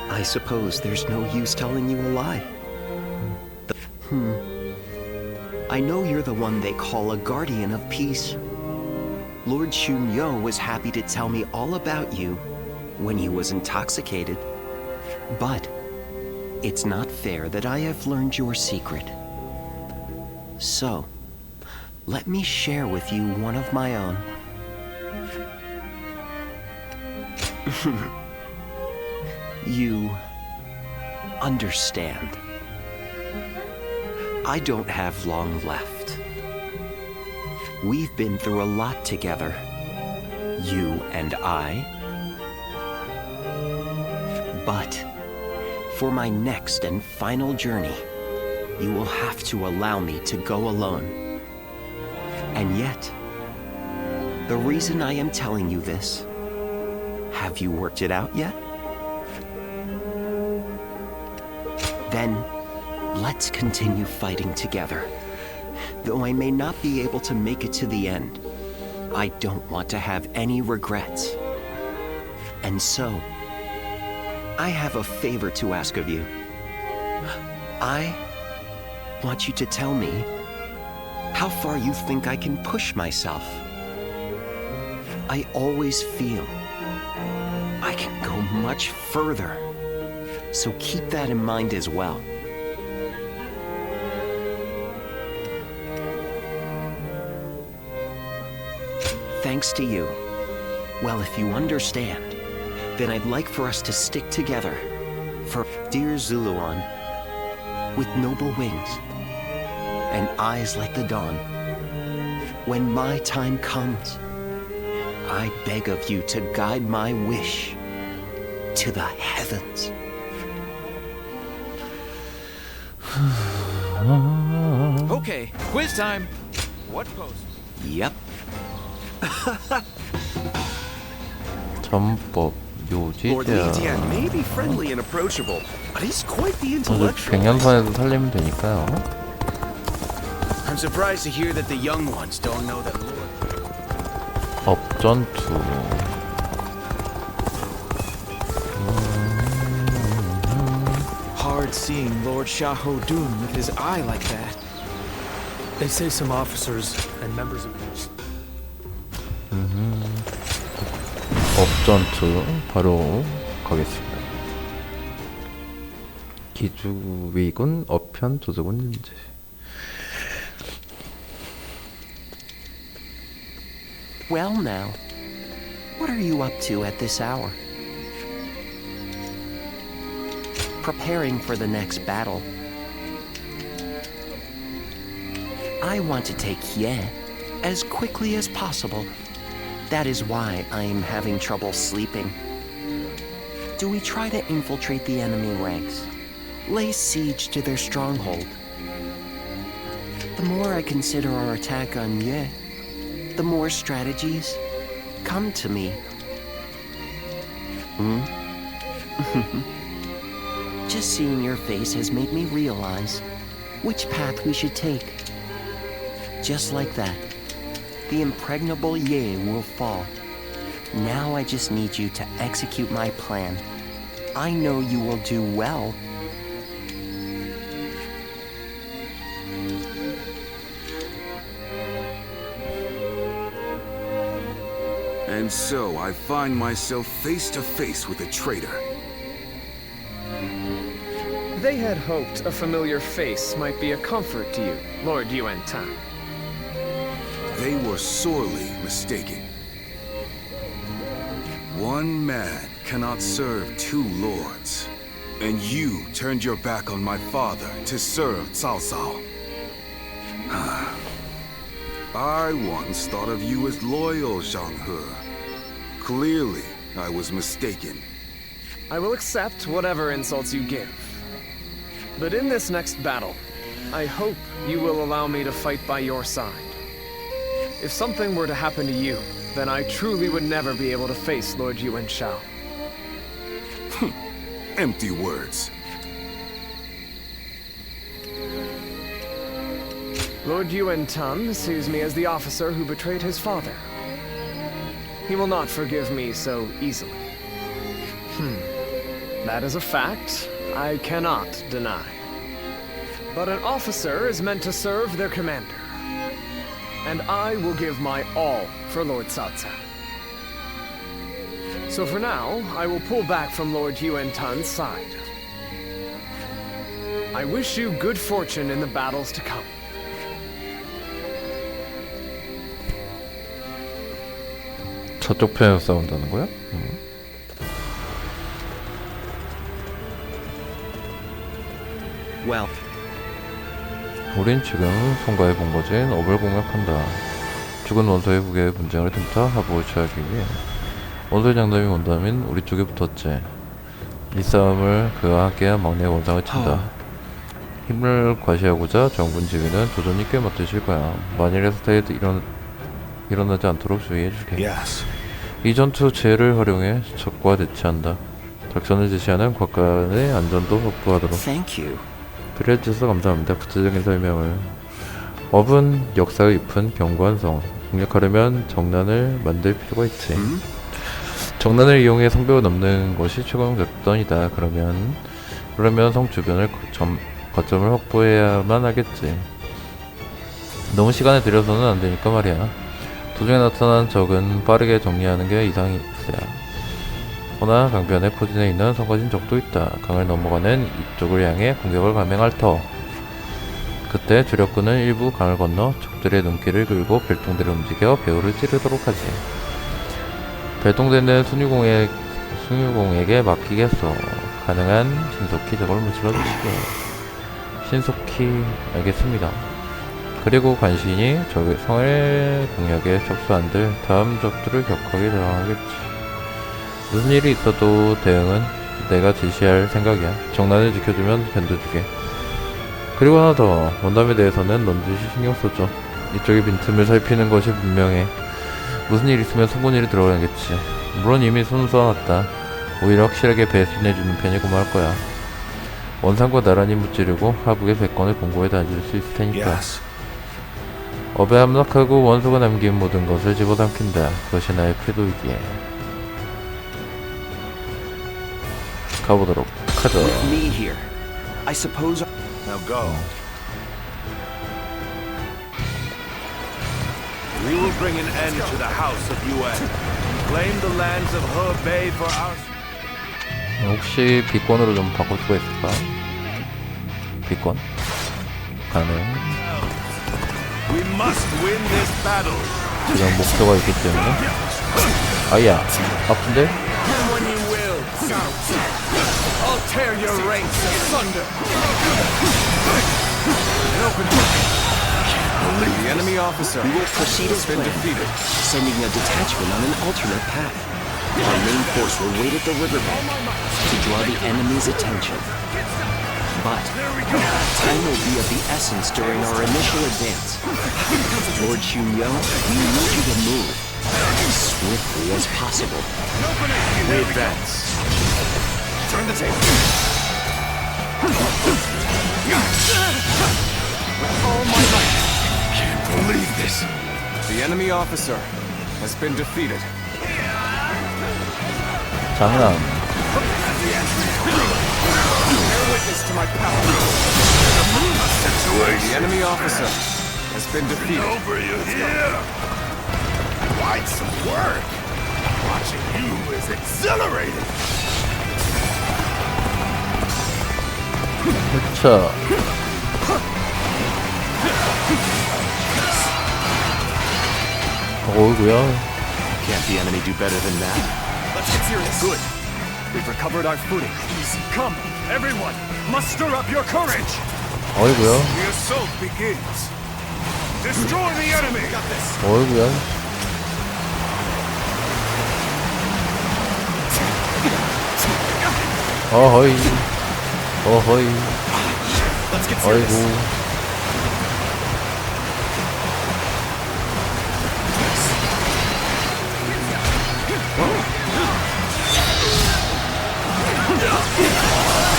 I suppose there's no use telling you a lie. I know you're the one they call a guardian of peace. Lord Xun Yo was happy to tell me all about you when he was intoxicated. But it's not fair that I have learned your secret. So, let me share with you one of my own. You understand. I don't have long left. We've been through a lot together, you and I. But for my next and final journey, you will have to allow me to go alone. And yet, the reason I am telling you this, have you worked it out yet? Then, let's continue fighting together. Though I may not be able to make it to the end, I don't want to have any regrets. And so, I have a favor to ask of you. I want you to tell me how far you think I can push myself. I always feel I can go much further. So keep that in mind as well. Thanks to you. Well, if you understand, then I'd like for us to stick together. For dear Zuluan, with noble wings and eyes like the dawn. When my time comes, I beg of you to guide my wish to the heavens. Okay, quiz time. What pose? Yep. 전법, 묘지, Lord Li Dian may be friendly and approachable, but he's quite the intellectual. 백년판에도 살리면 되니까요. I'm surprised to hear that the young ones don't know that Lord. 업전투. Hard seeing Lord Xiahou Dun with his eye like that. They say some officers and members of 업전투 바로 가겠습니다. 기주위군 어편 조조군 인재. Well now, what are you up to at this hour? Preparing for the next battle. I want to take Ye as quickly as possible. That is why I am having trouble sleeping. Do we try to infiltrate the enemy ranks? Lay siege to their stronghold? The more I consider our attack on Ye, the more strategies come to me. Just seeing your face has made me realize which path we should take. Just like that, the impregnable Ye will fall. Now I just need you to execute my plan. I know you will do well. And so I find myself face to face with a traitor. They had hoped a familiar face might be a comfort to you, Lord Yuan Tan. They were sorely mistaken. One man cannot serve two lords. And you turned your back on my father to serve Cao Cao. I once thought of you as loyal, Zhang He. Clearly, I was mistaken. I will accept whatever insults you give. But in this next battle, I hope you will allow me to fight by your side. If something were to happen to you, then I truly would never be able to face Lord Yuan Shao. Empty words. Lord Yuan Tan sees me as the officer who betrayed his father. He will not forgive me so easily. That is a fact I cannot deny. But an officer is meant to serve their commander. And I will give my all for Lord Cao Cao. So for now, I will pull back from Lord Yuan Tan's side. I wish you good fortune in the battles to come. 저쪽 편에서 싸운다는 거야? Well, 우린 지금 송가의 본거지인 업을 공략한다. 죽은 원소의 부계의 분쟁을 틈타 합의를 취하기 위해 원소의 장담이 원담인 우리 쪽에 붙었지. 이 싸움을 그와 함께한 막내 원상을 친다. 힘을 과시하고자 정군 지휘는 조전이 꽤 맡으실 거야. 만일의 사태에 일어나지 않도록 주의해주게. 이 전투 지혜를 활용해 적과 대치한다. 작전을 지시하는 곽간의 안전도 확보하도록. 필요해주셔서 감사합니다. 구체적인 설명을. 업은 역사의 잎은 견고한 성. 공략하려면 정난을 만들 필요가 있지. 정난을 이용해 성벽을 넘는 것이 최고의 작전이다. 그러면 성 주변을 거점을 확보해야만 하겠지. 너무 시간을 들여서는 안 되니까 말이야. 도중에 나타난 적은 빠르게 정리하는 게 이상이 있어야. 허나 강변의 포진에 있는 성가진 적도 있다. 강을 넘어가는 이쪽을 향해 공격을 감행할 터. 그때 주력군은 일부 강을 건너 적들의 눈길을 끌고 별똥대를 움직여 배후를 찌르도록 하지. 별똥대는 순유공에게 맡기겠소. 가능한 신속히 저걸 무찔러주시게. 신속히 알겠습니다. 그리고 간신히 적의 성의 공략에 접수한들 다음 적들을 격하게 저항하겠지. 무슨 일이 있어도 대응은 내가 지시할 생각이야. 정난을 지켜주면 견뎌주게. 그리고 하나 더. 원담에 대해서는 넌지시 신경 써줘. 이쪽의 빈틈을 살피는 것이 분명해. 무슨 일 있으면 송곳니를 들어가겠지. 물론 이미 손 쏘아놨다. 오히려 확실하게 배신해주는 편이 고마울 거야. 원상과 나란히 무찌르고 하북의 백권을 공고에 다질 수 있을 테니까. 업에 함락하고 원소가 남긴 모든 것을 집어삼킨다. 그것이 나의 궤도이기에. 가보도록 하죠. Now go. We will bring an end to the House of Yuan. Claim the lands of Hebei for our... 혹시 비권으로 좀 바꿀 수가 있을까? 비권? 가능. We must win this battle. 지금 목표가 있기 때문에. 아야, 아픈데? When you will, I'll tear your ranks asunder. The enemy officer. We will proceed as planned, sending a detachment on an alternate path. Our main force will wait at the riverbank to draw the enemy's attention. But time will be of the essence during our initial advance. Lord Xunyo, we need you to move as swiftly as possible. We advance. Turn the table. With all my might. Can't believe this. The enemy officer has been defeated. 장난. Bear witness to my power. The enemy officer has been defeated. Over you here. Quite some work. Watching you is exhilarating. 자. 어이구야. Can't the enemy do better than that? Let's get serious. Good. We've recovered our footing. Easy. Come, everyone. Muster up your courage. 어이구야. The assault begins. Destroy the enemy. Got this. 어이구야. 어허이. 어허이. Let's get serious. 어이구.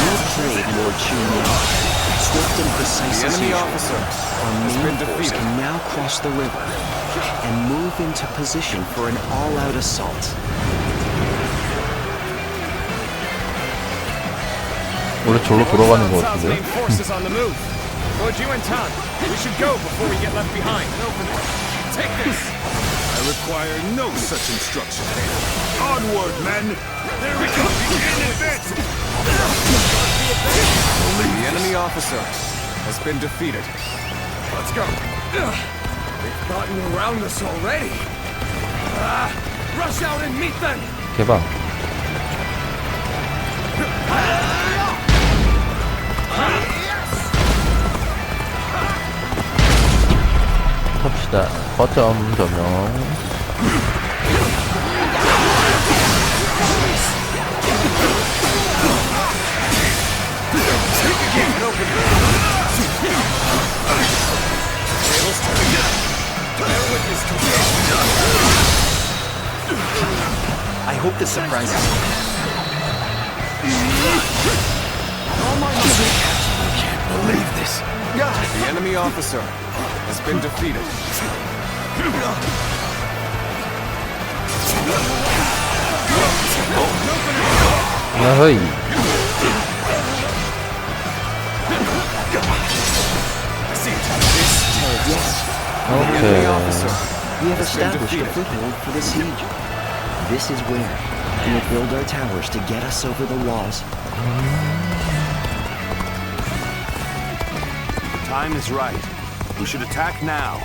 Well played, Lord Xunyo. Swift and precise as usual. Our main force can now cross the river and move into position for an all-out assault. 원래 절로 돌아가는 것 같은데. Main force is on the move. Lord Yuan-tan, we should go before we get left behind. Take this. I require no such instruction. Onward, men. There we go. Begin advancing. The enemy officer has been defeated. Let's go. They've gotten around us already. Rush out and meet them. 개방. 탑시다. 거점 점령. I hope this surprises you. Can't believe this. The enemy officer has been defeated. 야허이. Okay. We have established a foothold for the siege. This is where we will build our towers to get us over the walls. The time is right. We should attack now.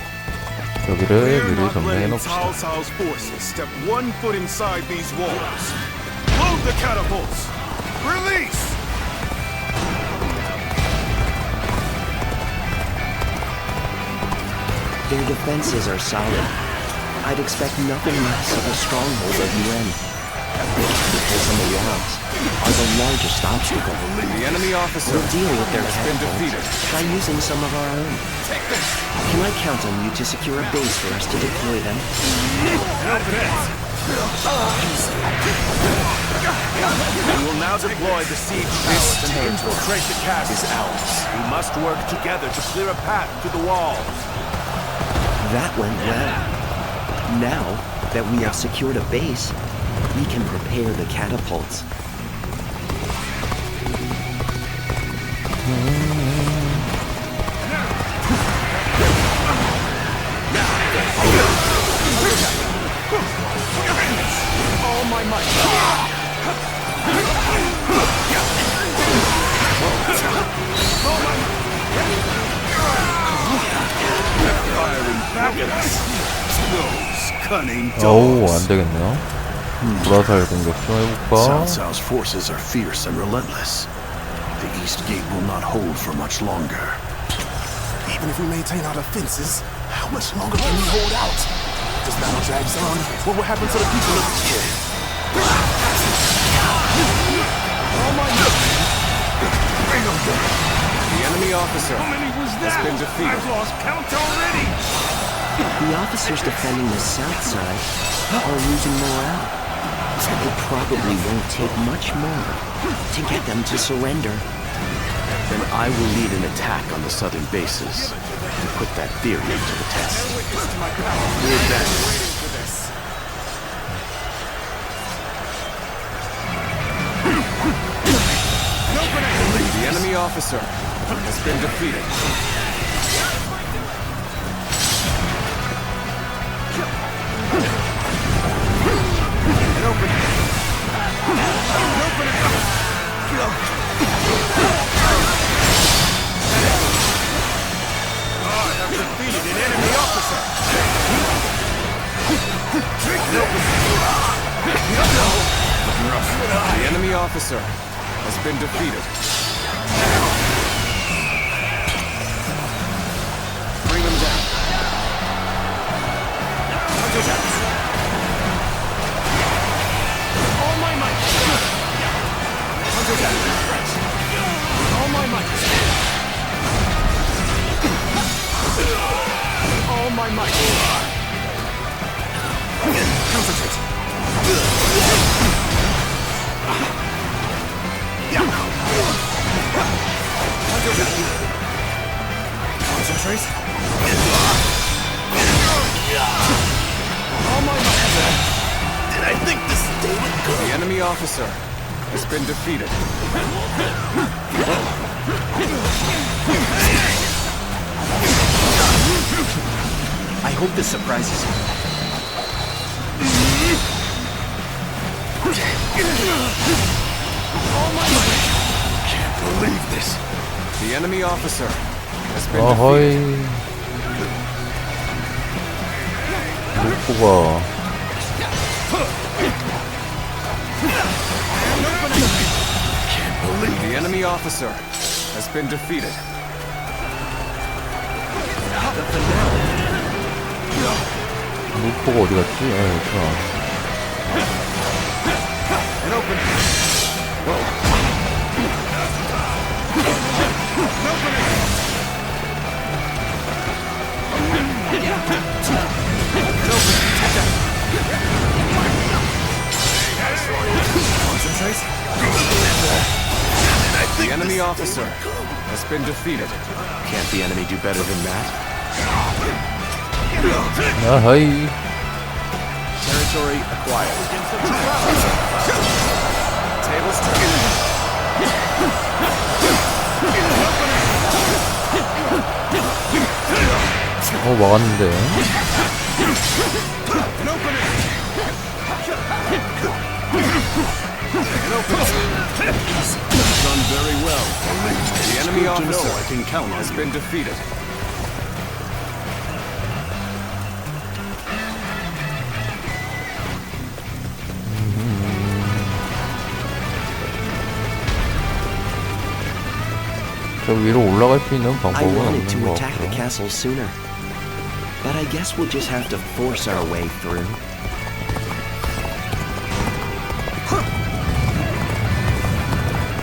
여기를 미리 점령해 Letting 놓읍시다. Cao Cao's forces step 1 foot inside these walls. Load the catapults. Release. Their defenses are solid. I'd expect nothing less of a stronghold of Yuan. The catapults on the walls are the largest obstacle. The enemy officer We'll deal with their has been defeated. catapults by using some of our own. Can I count on you to secure a base for us to deploy them? We will now deploy the siege towers and infiltrate the castle. We must work together to clear a path to the walls. That went well. Now that we have secured a base, we can prepare the catapults. cunning 어우, dogs. 안 되겠네요. 불화살 공격 좀 해볼까? Cao Cao's forces are fierce and relentless. The East Gate will not hold for much longer. Even if we maintain our defenses, how much longer can we hold out? If this battle drags on, what will happen to the people of here? The enemy officer has been defeated. I've lost count already! The officers defending the south side are losing morale. It probably won't take much more to get them to surrender. Then I will lead an attack on the southern bases and put that theory to the test. The enemy officer has been defeated. The enemy officer has been defeated. Bring them down. All my might. All my might. All my might. Concentrate. Concentrate. All my might. Did I think this day would go? The enemy officer has been defeated. I hope this surprises you. Can't believe this. The enemy officer has been 어허이. defeated. 목표가 The enemy officer has been defeated. 목표가 어디 갔지? 아, 여기구나. And open. Concentrate. The enemy officer has been defeated. Can't the enemy do better than that? 아하이. Territory acquired. Tables turned. 막았는데. Done very well. The enemy officer has been defeated. 저 위로 올라갈 수 있는 I 방법은 wanted 없는 to 것 attack the 같고요. castle sooner, but I guess we'll just have to force our way through.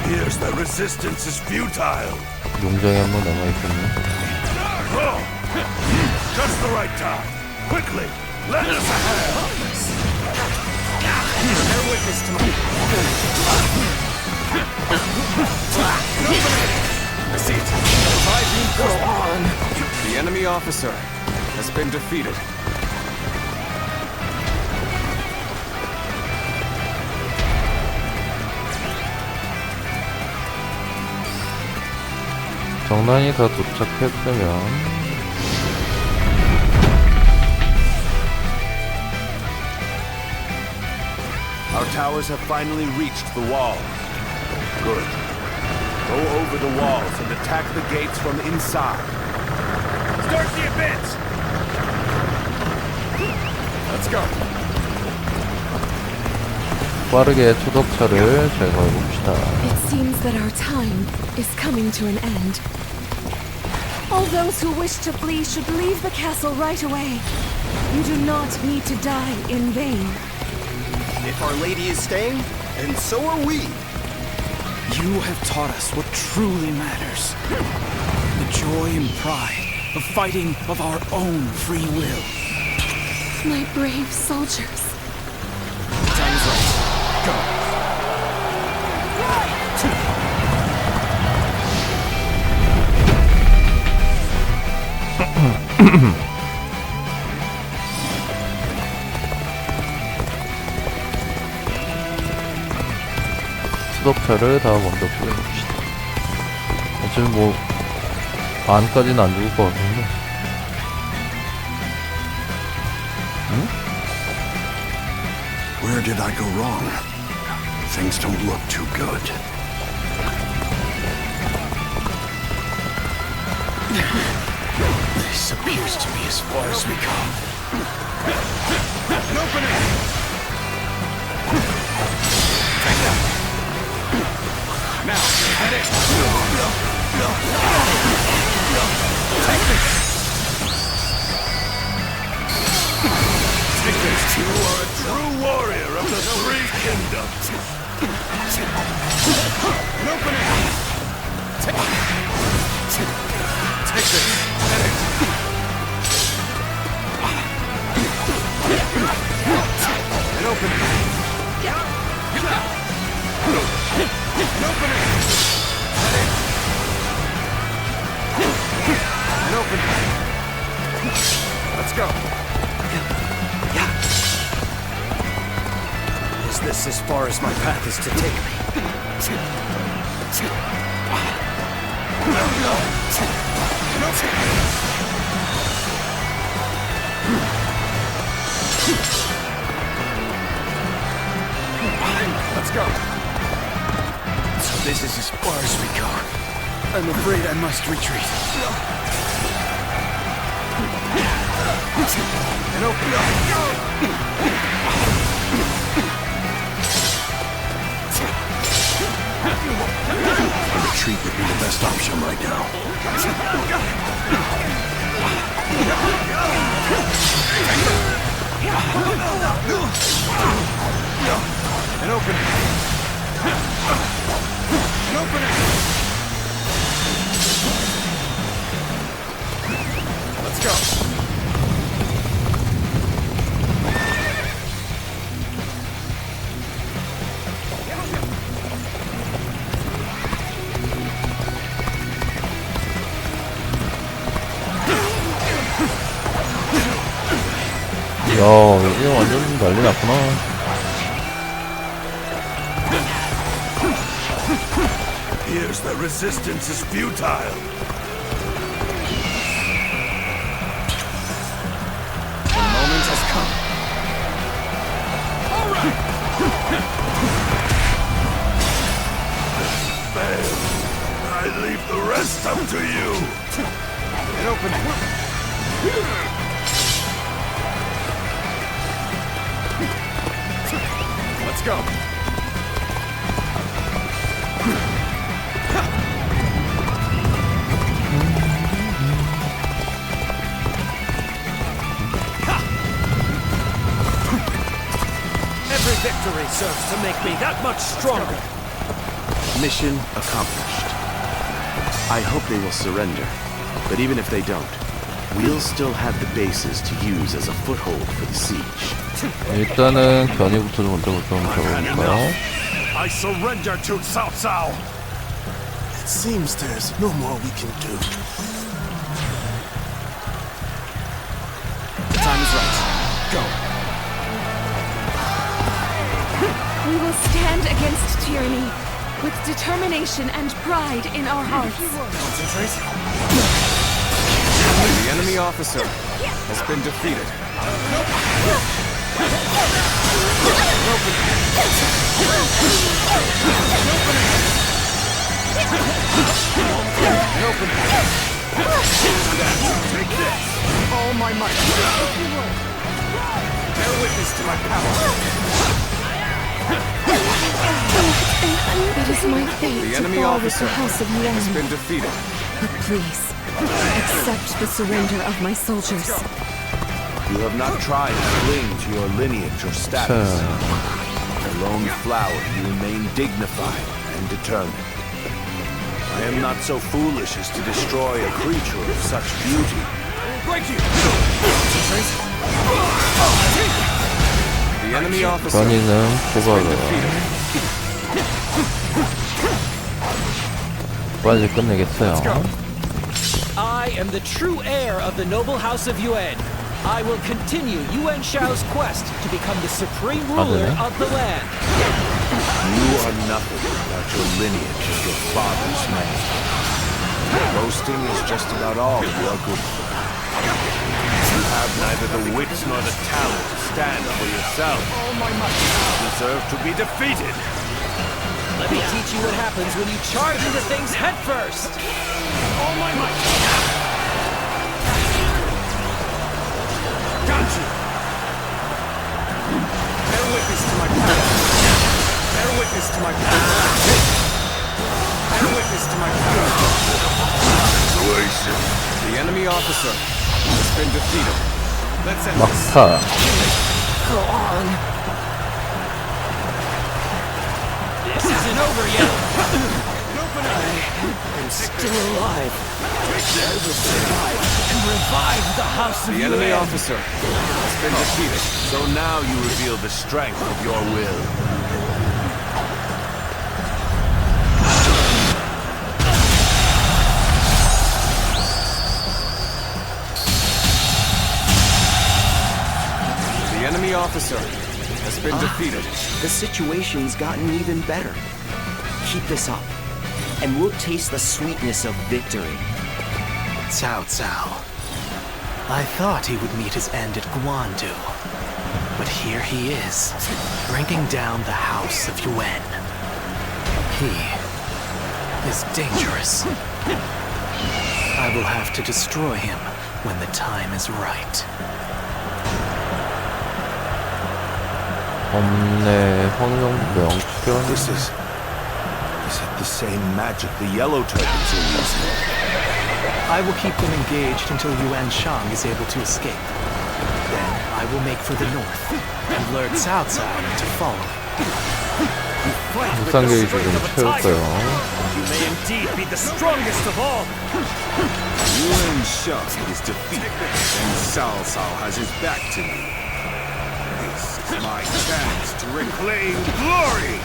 Here's the resistance is futile. 용장이 한 번 남아있겠네. Oh, just the right time. Quickly, let us Bear witness to my... I see it. Go on. The enemy officer has been defeated. 정단이 다 도착했으면 Our towers have finally reached the wall. Good. Go over the walls and attack the gates from inside. start the advance. Let's go. 빠르게 투덕차를 제거해 봅시다. It seems that our time is coming to an end. All those who wish to flee should leave the castle right away. You do not need to die in vain. If Our Lady is staying, then so are we. You have taught us what truly matters. The joy and pride of fighting of our own free will. My brave soldiers. Time is right. Go. 수덕차를 다 먼저 뿌려줍시다. 어차피 뭐 안까지는 안 죽을 것 같은데. 응? Where did I go wrong? Things don't look too good. This appears to be as far as we go. An opening! Take that. Now, head it! Take this! Take this! You are a true warrior of the Three Kingdoms. An opening! Take this! Head it! An opening! An opening! An opening! Let's go! Is this as far as my path is to take me? Let's go! So this is as far as we go. I'm afraid I must retreat. An opening! Retreat would be the best option right now. An opening! An opening! Let's go! 야, 이게 완전 난리 났구나. Here's the resistance is futile. The moment has come. All right. Fail. I leave the rest up to you. An opening! Let's go! Every victory serves to make me that much stronger. Mission accomplished. I hope they will surrender, but even if they don't, we'll still have the bases to use as a foothold for the siege. 일단은 견이부터 먼저 좀 적어볼까요? I surrender to Cao Cao. It seems there's no more we can do. The time is right. Go! We will stand against tyranny with determination and pride in our hearts. Concentrate. The enemy officer has been defeated. Take this. All my might. Bear witness to my power. It is my fate The to enemy fall with officer the House of has Yuan. been defeated. But please, accept the surrender of my soldiers. You have not tried to cling to your lineage or status. A lone flower, you remain dignified and determined. I am not so foolish as to destroy a creature of such beauty. Break you! The enemy officer 관이는 has been 뽑아라. defeated. 빨리 끝내겠어요. I am the true heir of the noble house of Yuan. I will continue Yuan Shao's quest to become the supreme ruler of the land. You are nothing without your lineage of your father's name. Boasting is just about all you are good for. You have neither the wits nor the talent to stand for yourself. You deserve to be defeated. Let me teach you what happens when you charge into things headfirst. All my might! Got you! Bear witness to my power. Bear witness to my power. Bear witness to my power. The enemy officer has been defeated. Let's end this. 막타. Go on. This isn't over yet. I'm still alive. I will survive And revive the house of The enemy Yuan. officer has been defeated. So now you reveal the strength of your will. The enemy officer has been defeated. The situation's gotten even better. Keep this up, and we'll taste the sweetness of victory. Cao Cao. I thought he would meet his end at Guandu. But here he is, bringing down the House of Yuan. He is dangerous. I will have to destroy him when the time is right. 없네. 황룡병 출현. Is it the same magic the yellow turbans are using? I will keep them engaged until Yuan Shang is able to escape. Then I will make for the north and lure Cao Cao to follow. 무쌍 게이지 좀 채울까요? You may indeed be the strongest of all. Yuan Shang is defeated, and Cao Cao has his back to me. This is my chance to reclaim glory!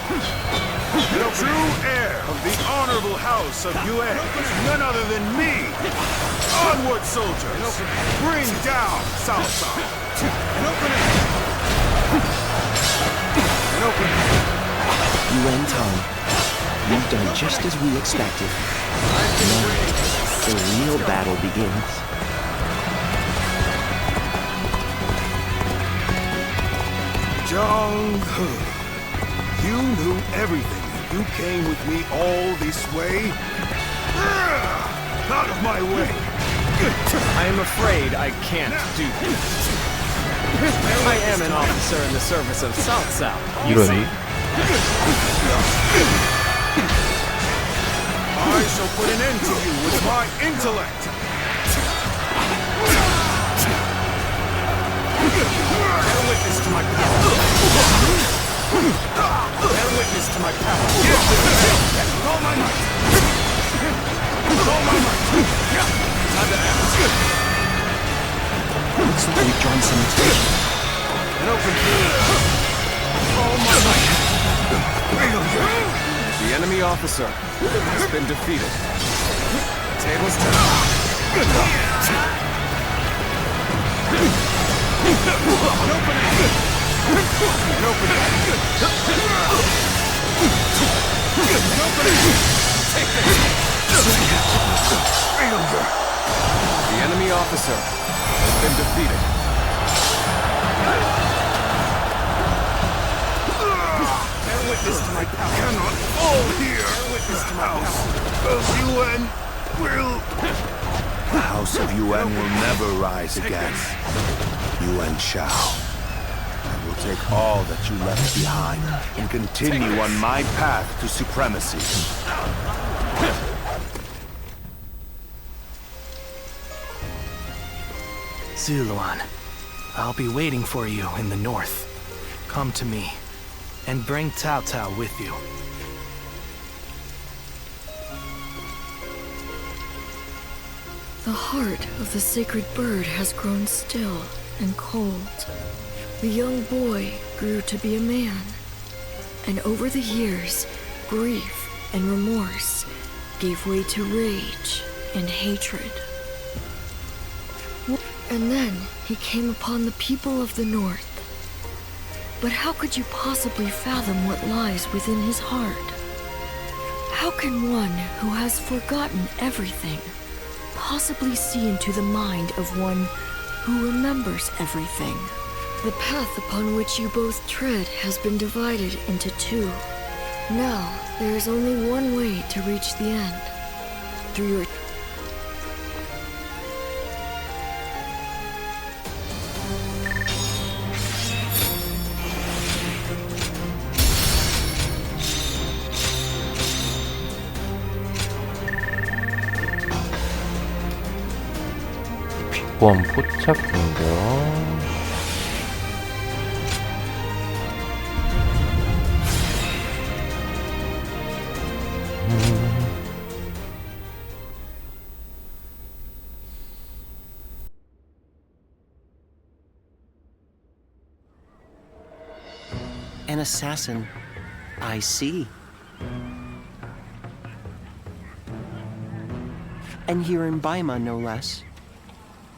The true heir of the honorable house of Yuan is none other than me! Onward, soldiers! Bring down Cao Cao! Yuan Tang, you've done just as we expected. Now, the real battle begins. Zhang He, you knew everything. You came with me all this way? Out of my way! I am afraid I can't do this. I am an officer in the service of Cao Cao. 이러니? I shall put an end to you with my intellect! Bear witness to my power. Bear witness to my power. With all my might. With all my might. Time to act. Looks like we've drawn some attention. An open field. All my might. The enemy officer has been defeated. Tables turned. The enemy officer has been defeated. Bear witness to my power. Cannot fall here! Bear witness to my House power. of Yuan will... The House of Yuan will never rise again. Yuan Shao. will take all that you left behind and continue on my path to supremacy. Zuluan, I'll be waiting for you in the north. Come to me, and bring Cao Cao with you. The heart of the sacred bird has grown still and cold. The young boy grew to be a man, and over the years, grief and remorse gave way to rage and hatred. And then he came upon the people of the north. But how could you possibly fathom what lies within his heart? How can one who has forgotten everything possibly see into the mind of one who remembers everything? The path upon which you both tread has been divided into two. Now, there is only one way to reach the end. Through your 원 포착 공격. An assassin, I see. And here in Baima, no less.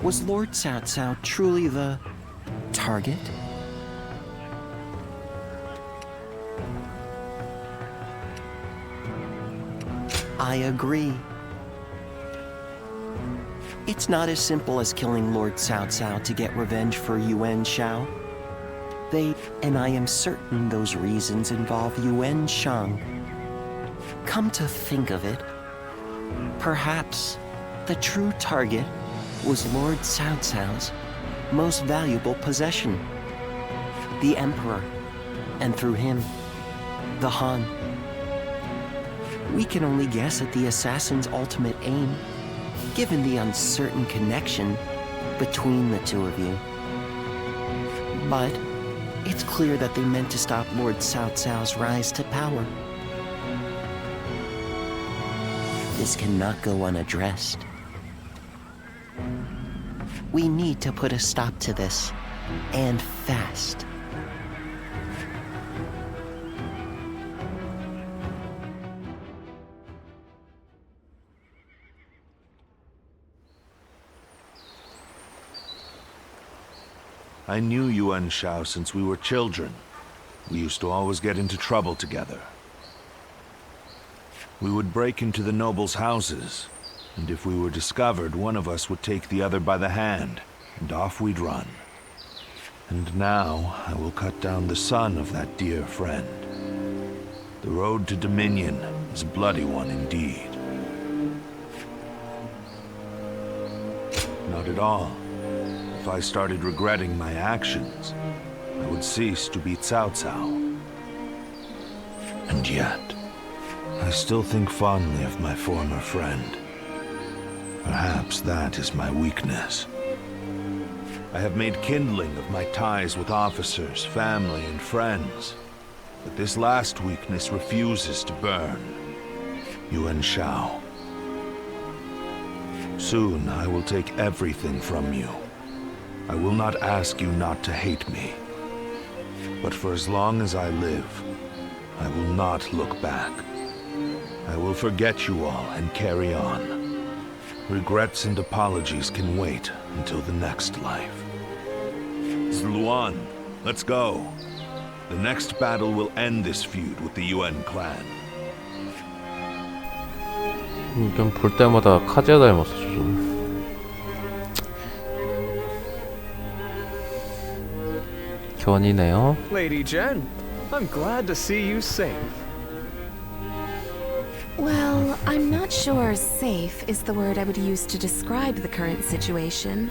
Was Lord Cao Cao truly the target? I agree. It's not as simple as killing Lord Cao Cao to get revenge for Yuan Shao. And I am certain those reasons involve Yuan Shang. Come to think of it, perhaps the true target was Lord Cao Cao's most valuable possession, the Emperor, and through him, the Han. We can only guess at the assassin's ultimate aim, given the uncertain connection between the two of you. But it's clear that they meant to stop Lord Cao Cao's rise to power. This cannot go unaddressed. We need to put a stop to this, and fast. I knew Yuan Shao since we were children. We used to always get into trouble together. We would break into the nobles' houses, and if we were discovered, one of us would take the other by the hand, and off we'd run. And now, I will cut down the son of that dear friend. The road to Dominion is a bloody one indeed. Not at all. If I started regretting my actions, I would cease to be Cao Cao. And yet, I still think fondly of my former friend. Perhaps that is my weakness. I have made kindling of my ties with officers, family, and friends. But this last weakness refuses to burn. Yuan Shao. Soon I will take everything from you. I will not ask you not to hate me. But for as long as I live, I will not look back. I will forget you all and carry on. Regrets and apologies can wait until the next life. Zuluan, let's go. The next battle will end this feud with the Yuan clan. 좀 볼 때마다 카즈야 닮았어 좀. 견이네요. Lady Jen, I'm glad to see you safe. Well, I'm not sure safe is the word I would use to describe the current situation.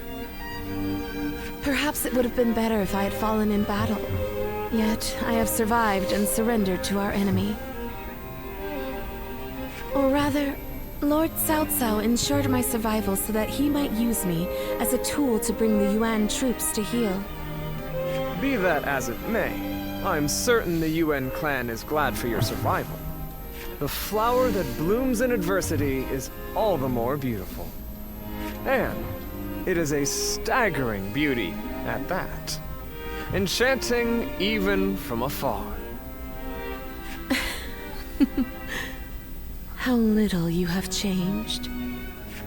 Perhaps it would have been better if I had fallen in battle. Yet I have survived and surrendered to our enemy. Or rather, Lord Cao Cao ensured my survival so that he might use me as a tool to bring the Yuan troops to heel. Be that as it may, I'm certain the Yuan clan is glad for your survival. The flower that blooms in adversity is all the more beautiful. And it is a staggering beauty at that. Enchanting even from afar. How little you have changed.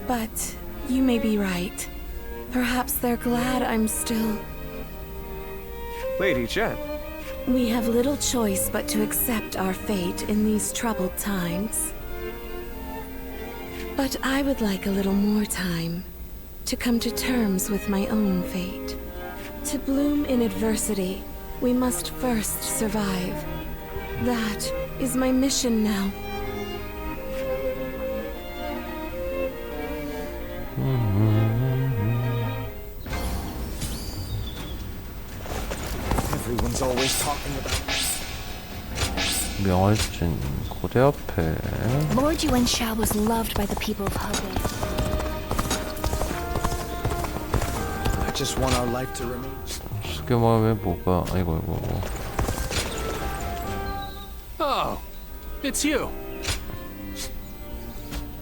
But you may be right. Perhaps they're glad I'm still... Lady Jen. We have little choice but to accept our fate in these troubled times. But I would like a little more time to come to terms with my own fate. To bloom in adversity, we must first survive. That is my mission now. Everyone's always talking about 명월진 고대 앞에 Lord Yuan Shao was loved by the people of Hebei. I just want our life to remain. 쉽게 말하면 뭐가 아이고. Oh, it's you.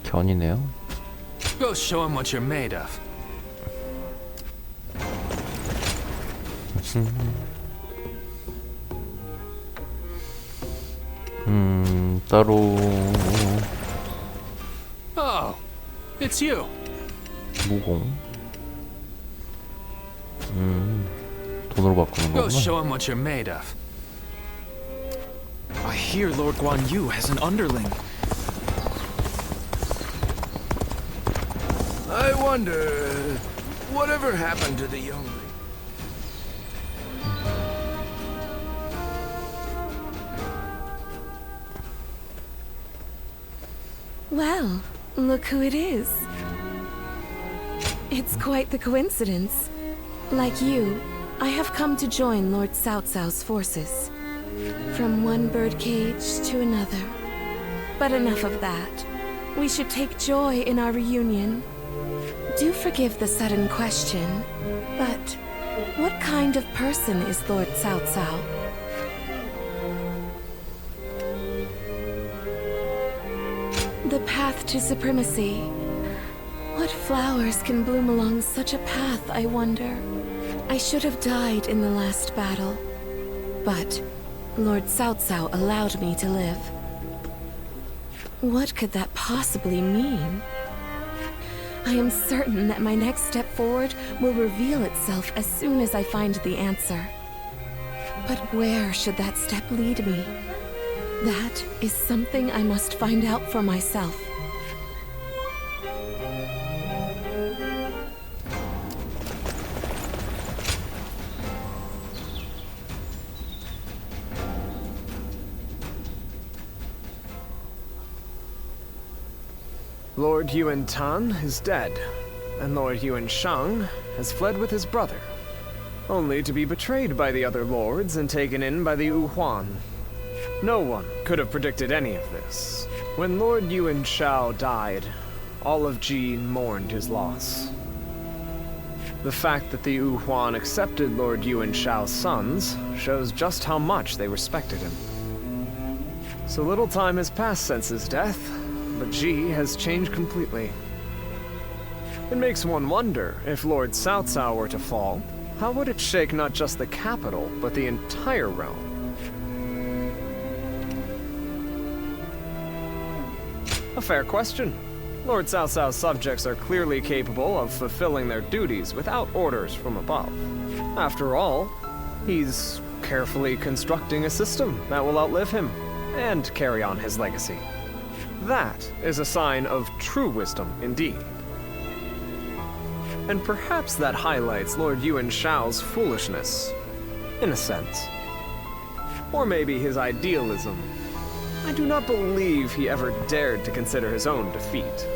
견이네요. Go show him what you're made of. 따로 Oh, it's you. 무공. 돈으로 바꾸는 Go 거구나. show him what you're made of. I hear Lord Guan Yu has an underling. I wonder, whatever happened to the young lady? Well, look who it is. It's quite the coincidence. Like you, I have come to join Lord Cao Cao's forces. From one birdcage to another. But enough of that. We should take joy in our reunion. Do forgive the sudden question, but what kind of person is Lord Cao Cao? The path to supremacy. What flowers can bloom along such a path, I wonder? I should have died in the last battle, but Lord Cao Cao allowed me to live. What could that possibly mean? I am certain that my next step forward will reveal itself as soon as I find the answer. But where should that step lead me? That is something I must find out for myself. Lord Yuan Tan is dead, and Lord Yuan Shang has fled with his brother, only to be betrayed by the other lords and taken in by the Wu Huan. No one could have predicted any of this. When Lord Yuan Shao died, all of Ji mourned his loss. The fact that the Wu Huan accepted Lord Yuan Shao's sons shows just how much they respected him. So little time has passed since his death, but Ji has changed completely. It makes one wonder, if Lord Cao Cao were to fall, how would it shake not just the capital, but the entire realm? A fair question. Lord Cao Cao's subjects are clearly capable of fulfilling their duties without orders from above. After all, he's carefully constructing a system that will outlive him and carry on his legacy. That is a sign of true wisdom indeed. And perhaps that highlights Lord Yuan Shao's foolishness, in a sense. Or maybe his idealism. I do not believe he ever dared to consider his own defeat.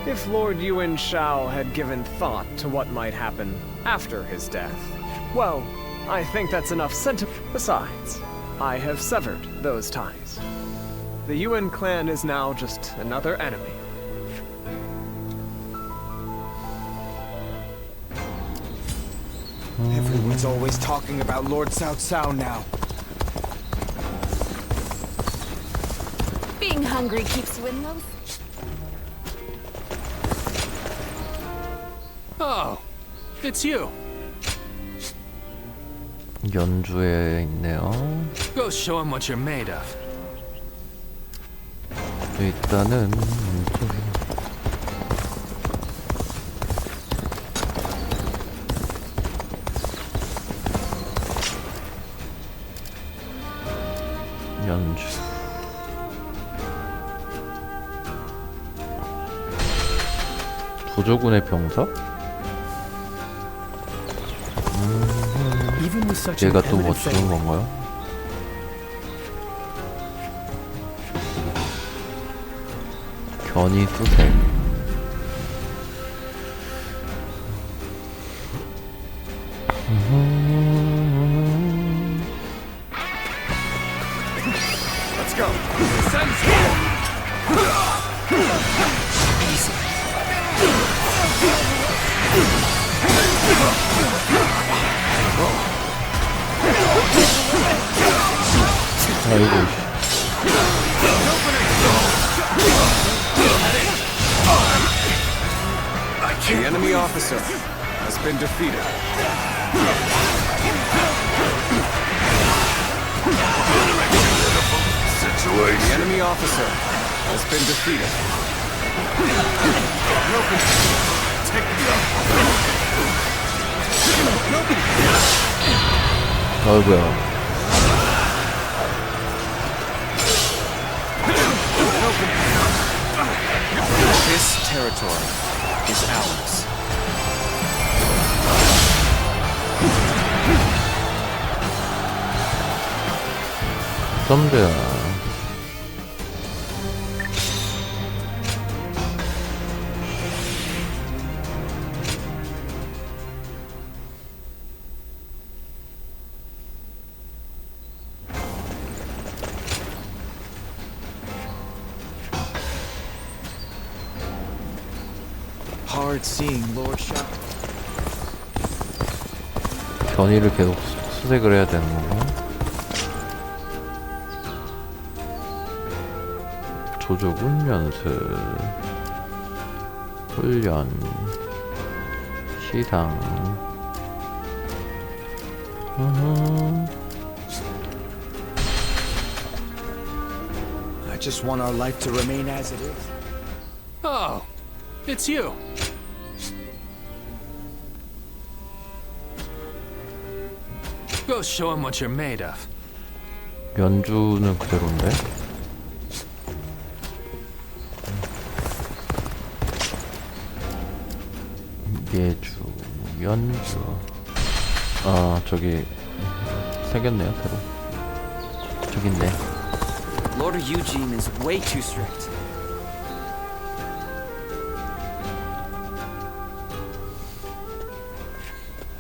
If Lord Yuan Shao had given thought to what might happen after his death, well, I think that's enough sentiment. Besides, I have severed those ties. The Yuan clan is now just another enemy. Everyone's always talking about Lord Cao Cao now. Being hungry keeps you in those. Oh, it's you. 연주에 있네요. Go show him what you're made of. 일단은 연주 부조군의 병사? 얘가 또 뭐 주는 건가요? 견이 수색. Let's go. 아이고. The enemy officer has been defeated. The enemy officer has been defeated. 아이고야. This territory is ours. 썸드야. Hard seeing Lord Shao. 견이를 계속 수색을 해야 되는 건가? 조조군 연습 훈련 시상 I just want our life to remain as it is. Oh, it's you. Go show him what you're made of. 연주는 그대로인데? 예주, 연주. 아, 저기 생겼네요, 새로. 저기 있네. Lord Eugene is way too strict.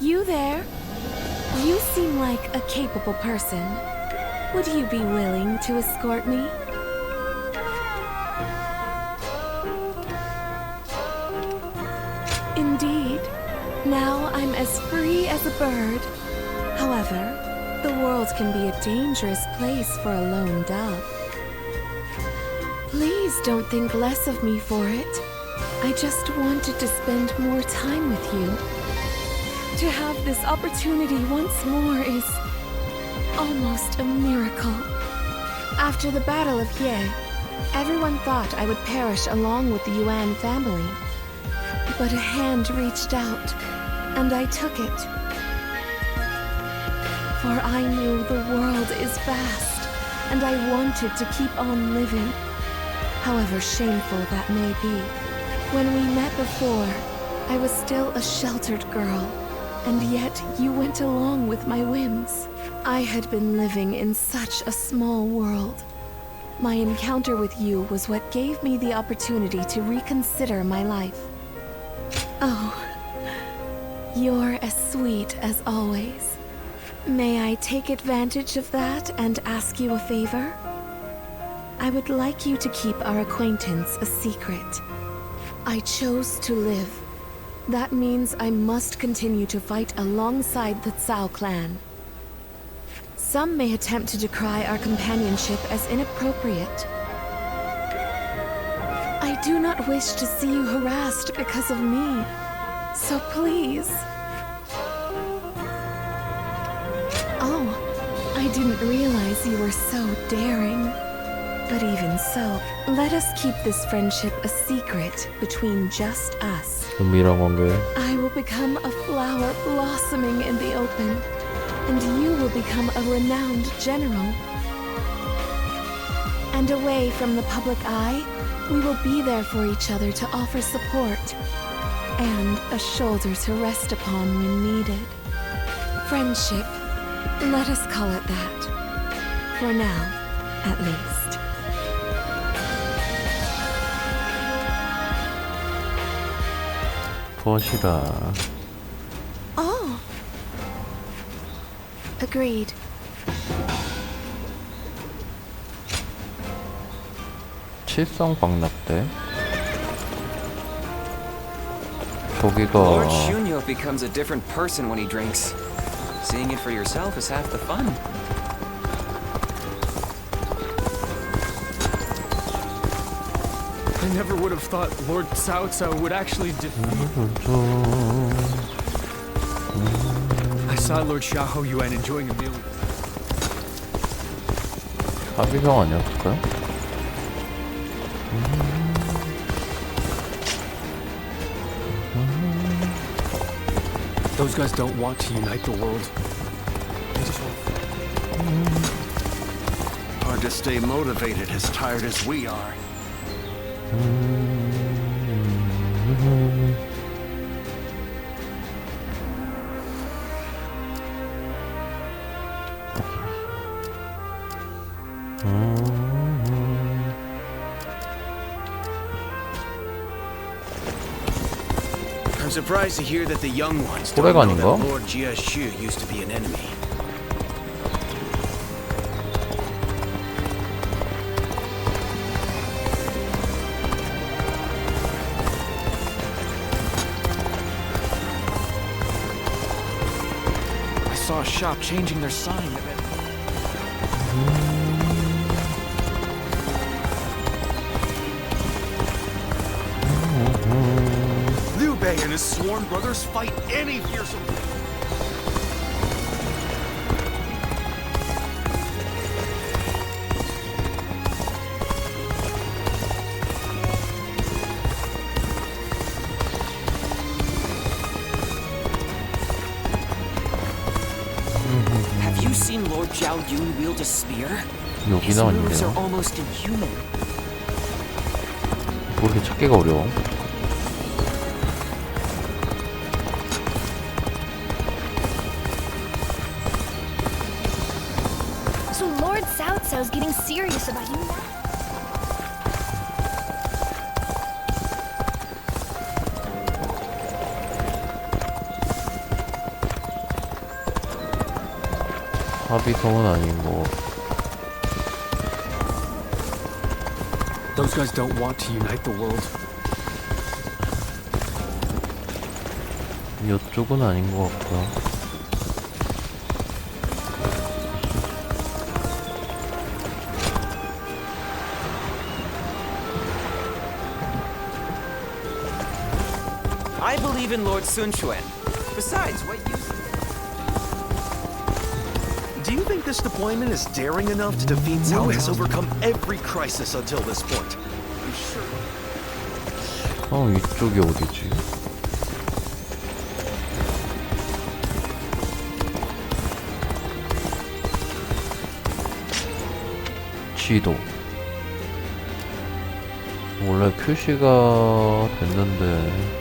You there? You seem like a capable person. Would you be willing to escort me? Indeed. Now I'm as free as a bird. However, the world can be a dangerous place for a lone dove. Please don't think less of me for it. I just wanted to spend more time with you. To have this opportunity once more is almost a miracle. After the Battle of Ye, everyone thought I would perish along with the Yuan family. But a hand reached out, and I took it. For I knew the world is vast, and I wanted to keep on living, however shameful that may be. When we met before, I was still a sheltered girl. And yet you went along with my whims. I had been living in such a small world. My encounter with you was what gave me the opportunity to reconsider my life. Oh, you're as sweet as always. May I take advantage of that and ask you a favor? I would like you to keep our acquaintance a secret. I chose to live. That means I must continue to fight alongside the Cao clan. Some may attempt to decry our companionship as inappropriate. I do not wish to see you harassed because of me. So please. Oh, I didn't realize you were so daring. But even so, let us keep this friendship a secret between just us. 은밀한 관계. I will become a flower blossoming in the open, and you will become a renowned general. And away from the public eye, we will be there for each other to offer support, and a shoulder to rest upon when needed. Friendship, let us call it that. For now, at least. 벗이라. Oh. Agreed. 칠성 광락대. 거기가 Lord Shunyo becomes a different person when he drinks. Seeing it for yourself is half the fun. I never would have thought Lord Cao Cao would actually defeat. I saw Lord Xiahou Yuan enjoying a meal. 합의성 아니었을까요? Those guys don't want to unite the world. They just want... Hard to stay motivated as tired as we are. I'm surprised to hear that the young ones 호래가 don't know 아닌가? that Lord Jiashu used to be an enemy. I saw a shop changing their sign. Liu Bei and his sworn brothers fight any fearsome. Have you seen Lord Zhao Yun wield a spear? 여기 His moves 나왔네요. are almost inhuman. 뭐 이렇게 찾기가 어려워. So Lord Cao Cao's getting serious about you now. 합의성은 아닌 거. Those guys don't want to unite the world. 이쪽은 아닌 것 같고요. I believe in Lord Sun Quan. Besides, what use? Do you think this deployment is daring enough to defeat Cao has overcome every crisis until this point? I'm sure. 이쪽이 어디지? 지도. 원래 표시가 됐는데.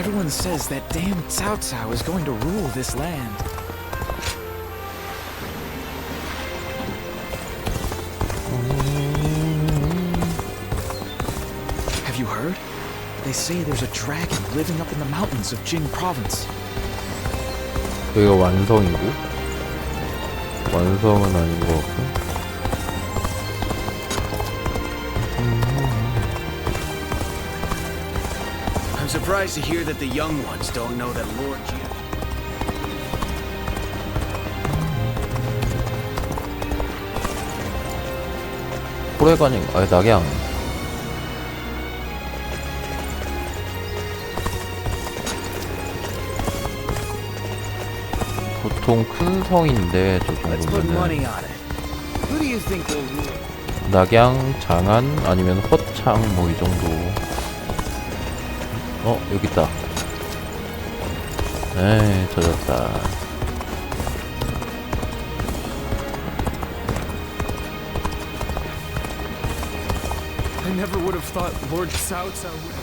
Everyone says that damn Cao Cao is going to rule this land. Have you heard? They say there's a dragon living up in the mountains of Jing province. 여기가 완성이고 완성은 아닌 것 같고. I'm surprised to hear that the young ones don't know that Lord Jin. 호래관인 낙양. 보통 큰 성인데 저 정도면은 낙양, 장안 아니면 허창 뭐 이 정도. 여기 있다. 에이, 젖었다. I never would have thought Lord Cao Cao would.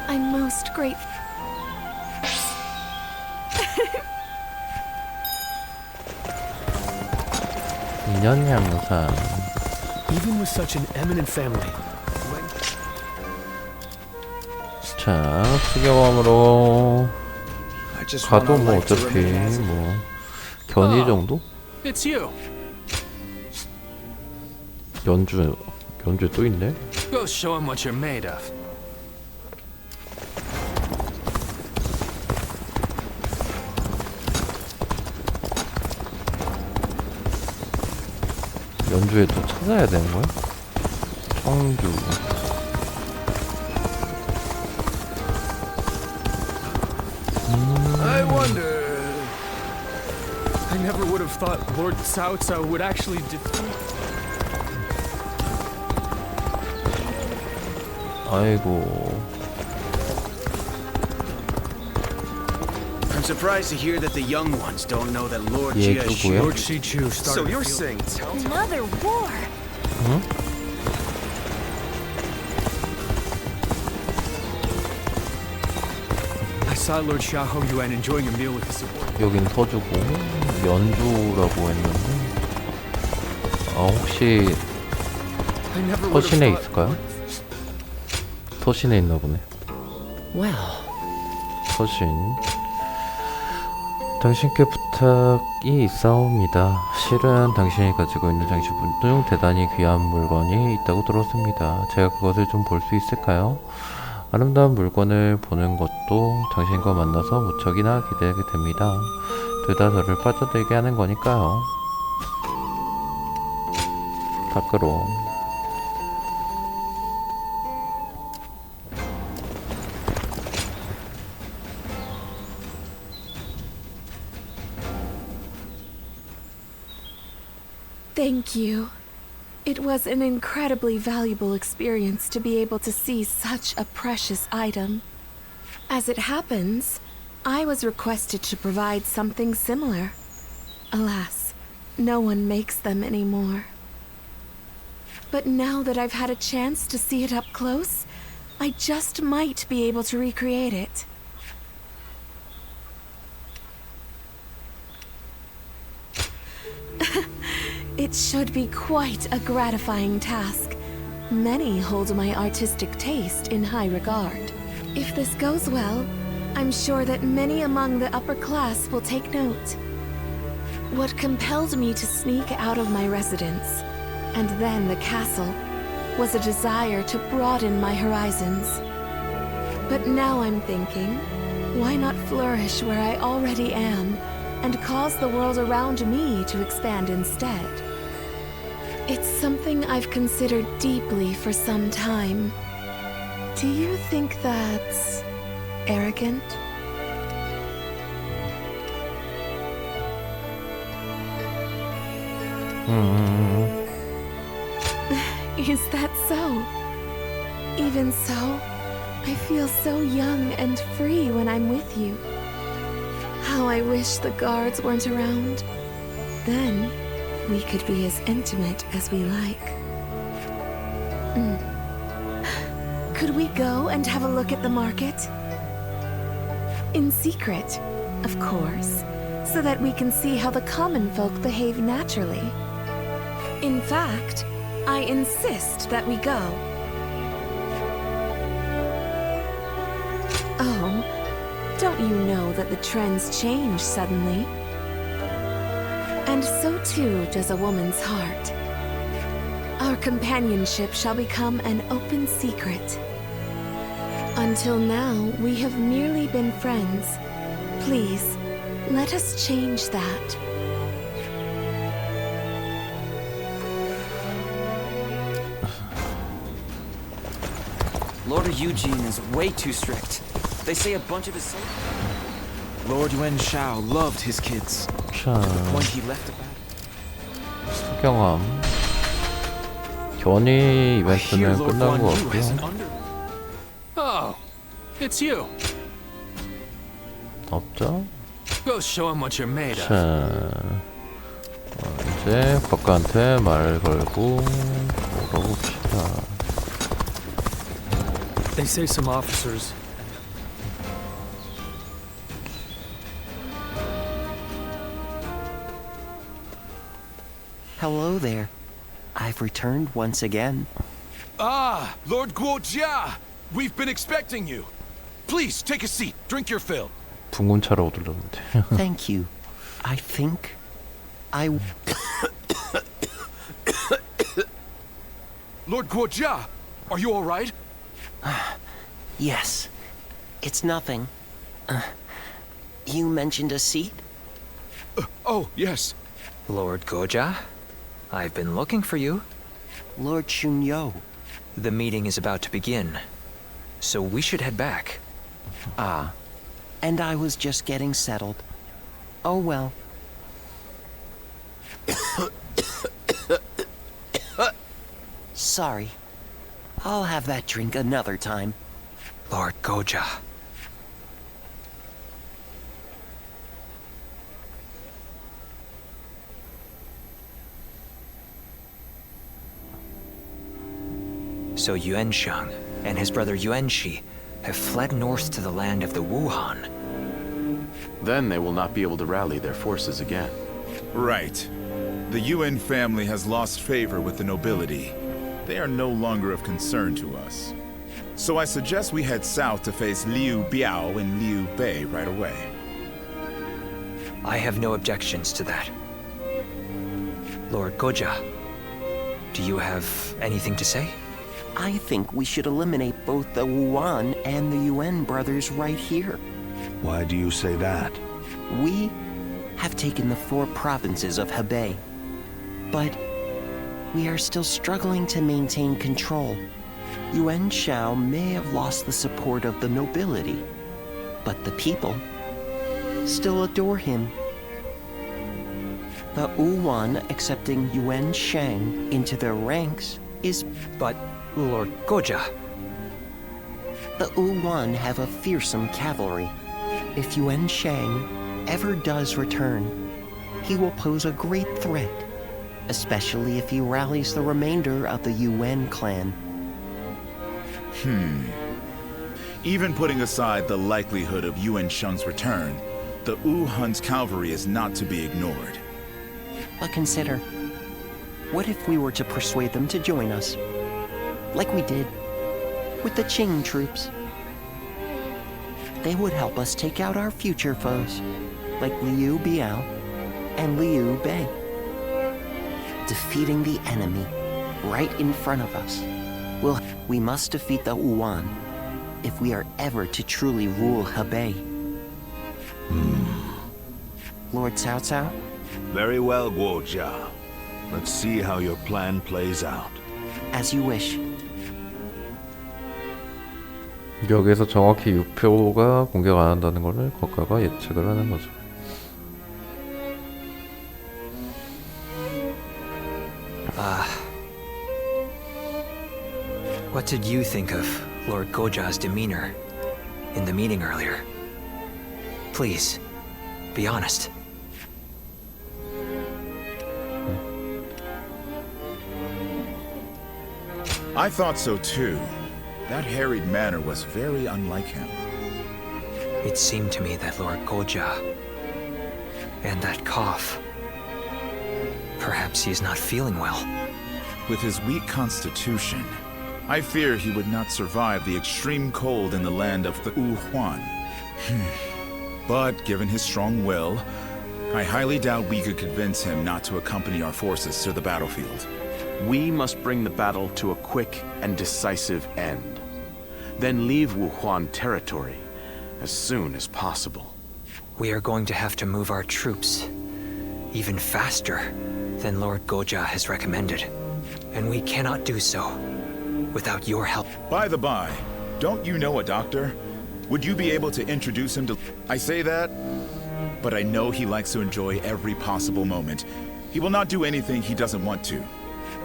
I'm most grateful. 인연향상. Even with such an eminent family. 자, 수경함으로 가도 뭐 어차피 뭐 견이 정도? It's you. 연주에 또 있네? Go show him what you're made of. 연주에 또 찾아야 되는 거야? 청주. I wonder. I never would have thought Lord Cao Cao would actually defeat. 아이고. I'm surprised to hear that the young ones don't know that Lord 얘 Jia 누구야? Lord Shichu started. So you're saying Another war. 응? I saw Lord Xiahou Yuan enjoying a meal with his subordinates. 여긴 서주고 연주라고 했는데 혹시 I never would have 서신에 thought. 있을까요? 서신에 있나 보네. Well, 서신. 당신께 부탁이 있사옵니다. 실은 당신이 가지고 있는 장식품 중 대단히 귀한 물건이 있다고 들었습니다. 제가 그것을 좀 볼 수 있을까요? 아름다운 물건을 보는 것도 당신과 만나서 무척이나 기대하게 됩니다. 둘 다 저를 빠져들게 하는 거니까요. 밖으로. Thank you. It was an incredibly valuable experience to be able to see such a precious item. As it happens, I was requested to provide something similar. Alas, no one makes them anymore. But now that I've had a chance to see it up close, I just might be able to recreate it. It should be quite a gratifying task. Many hold my artistic taste in high regard. If this goes well, I'm sure that many among the upper class will take note. What compelled me to sneak out of my residence, and then the castle, was a desire to broaden my horizons. But now I'm thinking, why not flourish where I already am, and cause the world around me to expand instead? It's something I've considered deeply for some time. Do you think that's arrogant? Is that so? Even so, I feel so young and free when I'm with you. How I wish the guards weren't around. Then, we could be as intimate as we like. Could we go and have a look at the market? In secret, of course, so that we can see how the common folk behave naturally. In fact, I insist that we go. Oh, don't you know that the trends change suddenly? And so too does a woman's heart. Our companionship shall become an open secret. Until now, we have merely been friends. Please, let us change that. Lord Eugene is way too strict. They say a bunch of his soldiers. Lord Yuan Shao loved his kids. 자, The point he left about. 수경함. 견이 이벤트는 끝난 것 같고요. Oh, it's you. 없죠? Go show him what you're made of. 자, 이제 곽가한테 말 걸고 물어봅시다. They say some officers. Hello there. I've returned once again. Ah, Lord Guojia! We've been expecting you. Please, take a seat. Drink your fill. 붕금 차로 오들렀는데. Thank you. I think I... Lord Guojia, are you all right? Yes. It's nothing. You mentioned a seat? Oh, yes. Lord Goja, I've been looking for you. Lord Shunyo. The meeting is about to begin, so we should head back. Ah, and I was just getting settled. Oh well. Sorry. I'll have that drink another time. Lord Goja. So Yuanshang and his brother Yuanshi have fled north to the land of the Wuhan. Then they will not be able to rally their forces again. Right. The Yuan family has lost favor with the nobility. They are no longer of concern to us. So I suggest we head south to face Liu Biao and Liu Bei right away. I have no objections to that. Lord Goja, do you have anything to say? I think we should eliminate both the Wuan and the Yuan brothers right here. Why do you say that? We have taken the 4 provinces of Hebei, but we are still struggling to maintain control. Yuan Shao may have lost the support of the nobility, but the people still adore him. The Wuan accepting Yuan Shang into their ranks is... But, Lord Goja... The Wuan have a fearsome cavalry. If Yuan Shang ever does return, he will pose a great threat, especially if he rallies the remainder of the Yuan clan. Even putting aside the likelihood of Yuan Sheng's return, the Wuhan's cavalry is not to be ignored. But consider, what if we were to persuade them to join us? Like we did with the Qing troops. They would help us take out our future foes, like Liu Biao and Liu Bei. Defeating the enemy right in front of us. We must defeat the Wuan if we are ever to truly rule Hebei. Lord Cao Cao? Very well, Guojia. Let's see how your plan plays out. As you wish. 여기서 정확히 6표가 공격 안 한다는 것을 국가가 예측을 하는 거죠. What did you think of Lord Goja's demeanor in the meeting earlier? Please, be honest. I thought so too. That harried manner was very unlike him. It seemed to me that Lord Goja and that cough. Perhaps he is not feeling well. With his weak constitution, I fear he would not survive the extreme cold in the land of the Wuhuan. But given his strong will, I highly doubt we could convince him not to accompany our forces to the battlefield. We must bring the battle to a quick and decisive end. Then leave Wuhuan territory as soon as possible. We are going to have to move our troops even faster than Lord Goja has recommended. And we cannot do so without your help. By the by, don't you know a doctor? Would you be able to introduce him to... I say that, but I know he likes to enjoy every possible moment. He will not do anything he doesn't want to.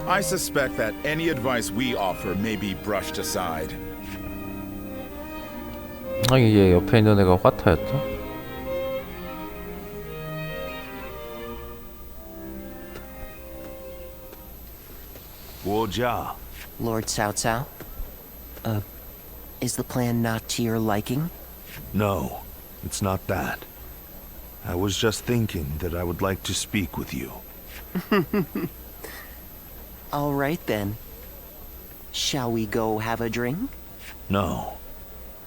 I suspect that any advice we offer may be brushed aside. 아, 이게 옆에 있는 애가 화타였죠? Guojia. Lord Cao Cao? Is the plan not to your liking? No, it's not that. I was just thinking that I would like to speak with you. All right then. Shall we go have a drink? No.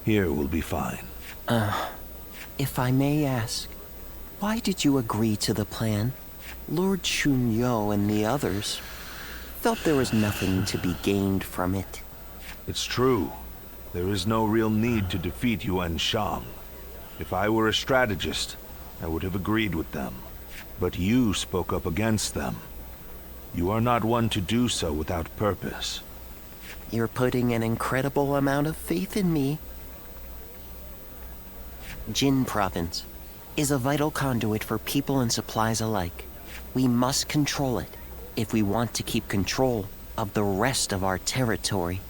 Here will be fine. If I may ask, why did you agree to the plan? Lord Chunyo and the others felt there was nothing to be gained from it. It's true. There is no real need to defeat Yuan Shang. If I were a strategist, I would have agreed with them. But you spoke up against them. You are not one to do so without purpose. You're putting an incredible amount of faith in me. Jin Province is a vital conduit for people and supplies alike. We must control it if we want to keep control of the rest of our territory.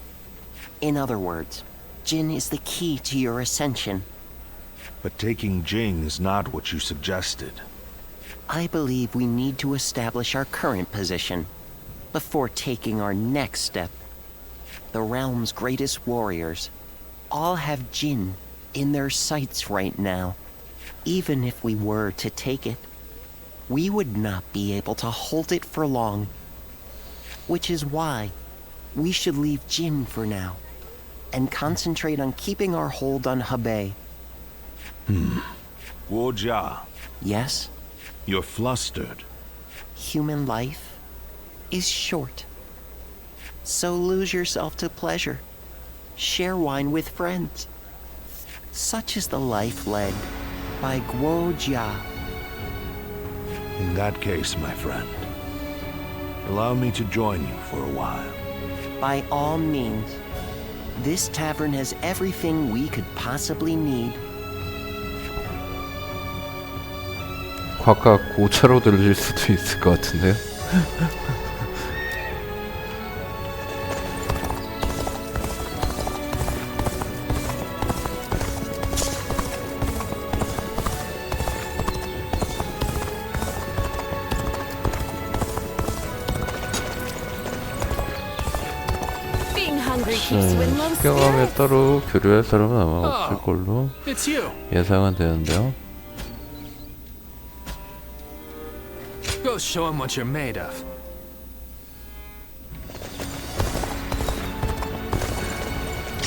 In other words, Jin is the key to your ascension. But taking Jing is not what you suggested. I believe we need to establish our current position before taking our next step. The realm's greatest warriors all have Jin in their sights right now. Even if we were to take it, we would not be able to hold it for long. Which is why we should leave Jin for now and concentrate on keeping our hold on Hebei. Guojia. Yes? You're flustered. Human life is short. So lose yourself to pleasure. Share wine with friends. Such is the life led by Guojia. In that case, my friend, allow me to join you for a while. By all means. This tavern has everything we could possibly need. 과가 고차로 들릴 수도 있을 것 같은데요? 식경함에 따로 교류할 사람은 아마 없을 걸로 예상은 되는데요. Go show him what you're made of.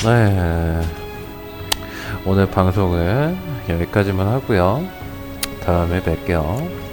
네, 오늘 방송은 여기까지만 하고요. 다음에 뵐게요.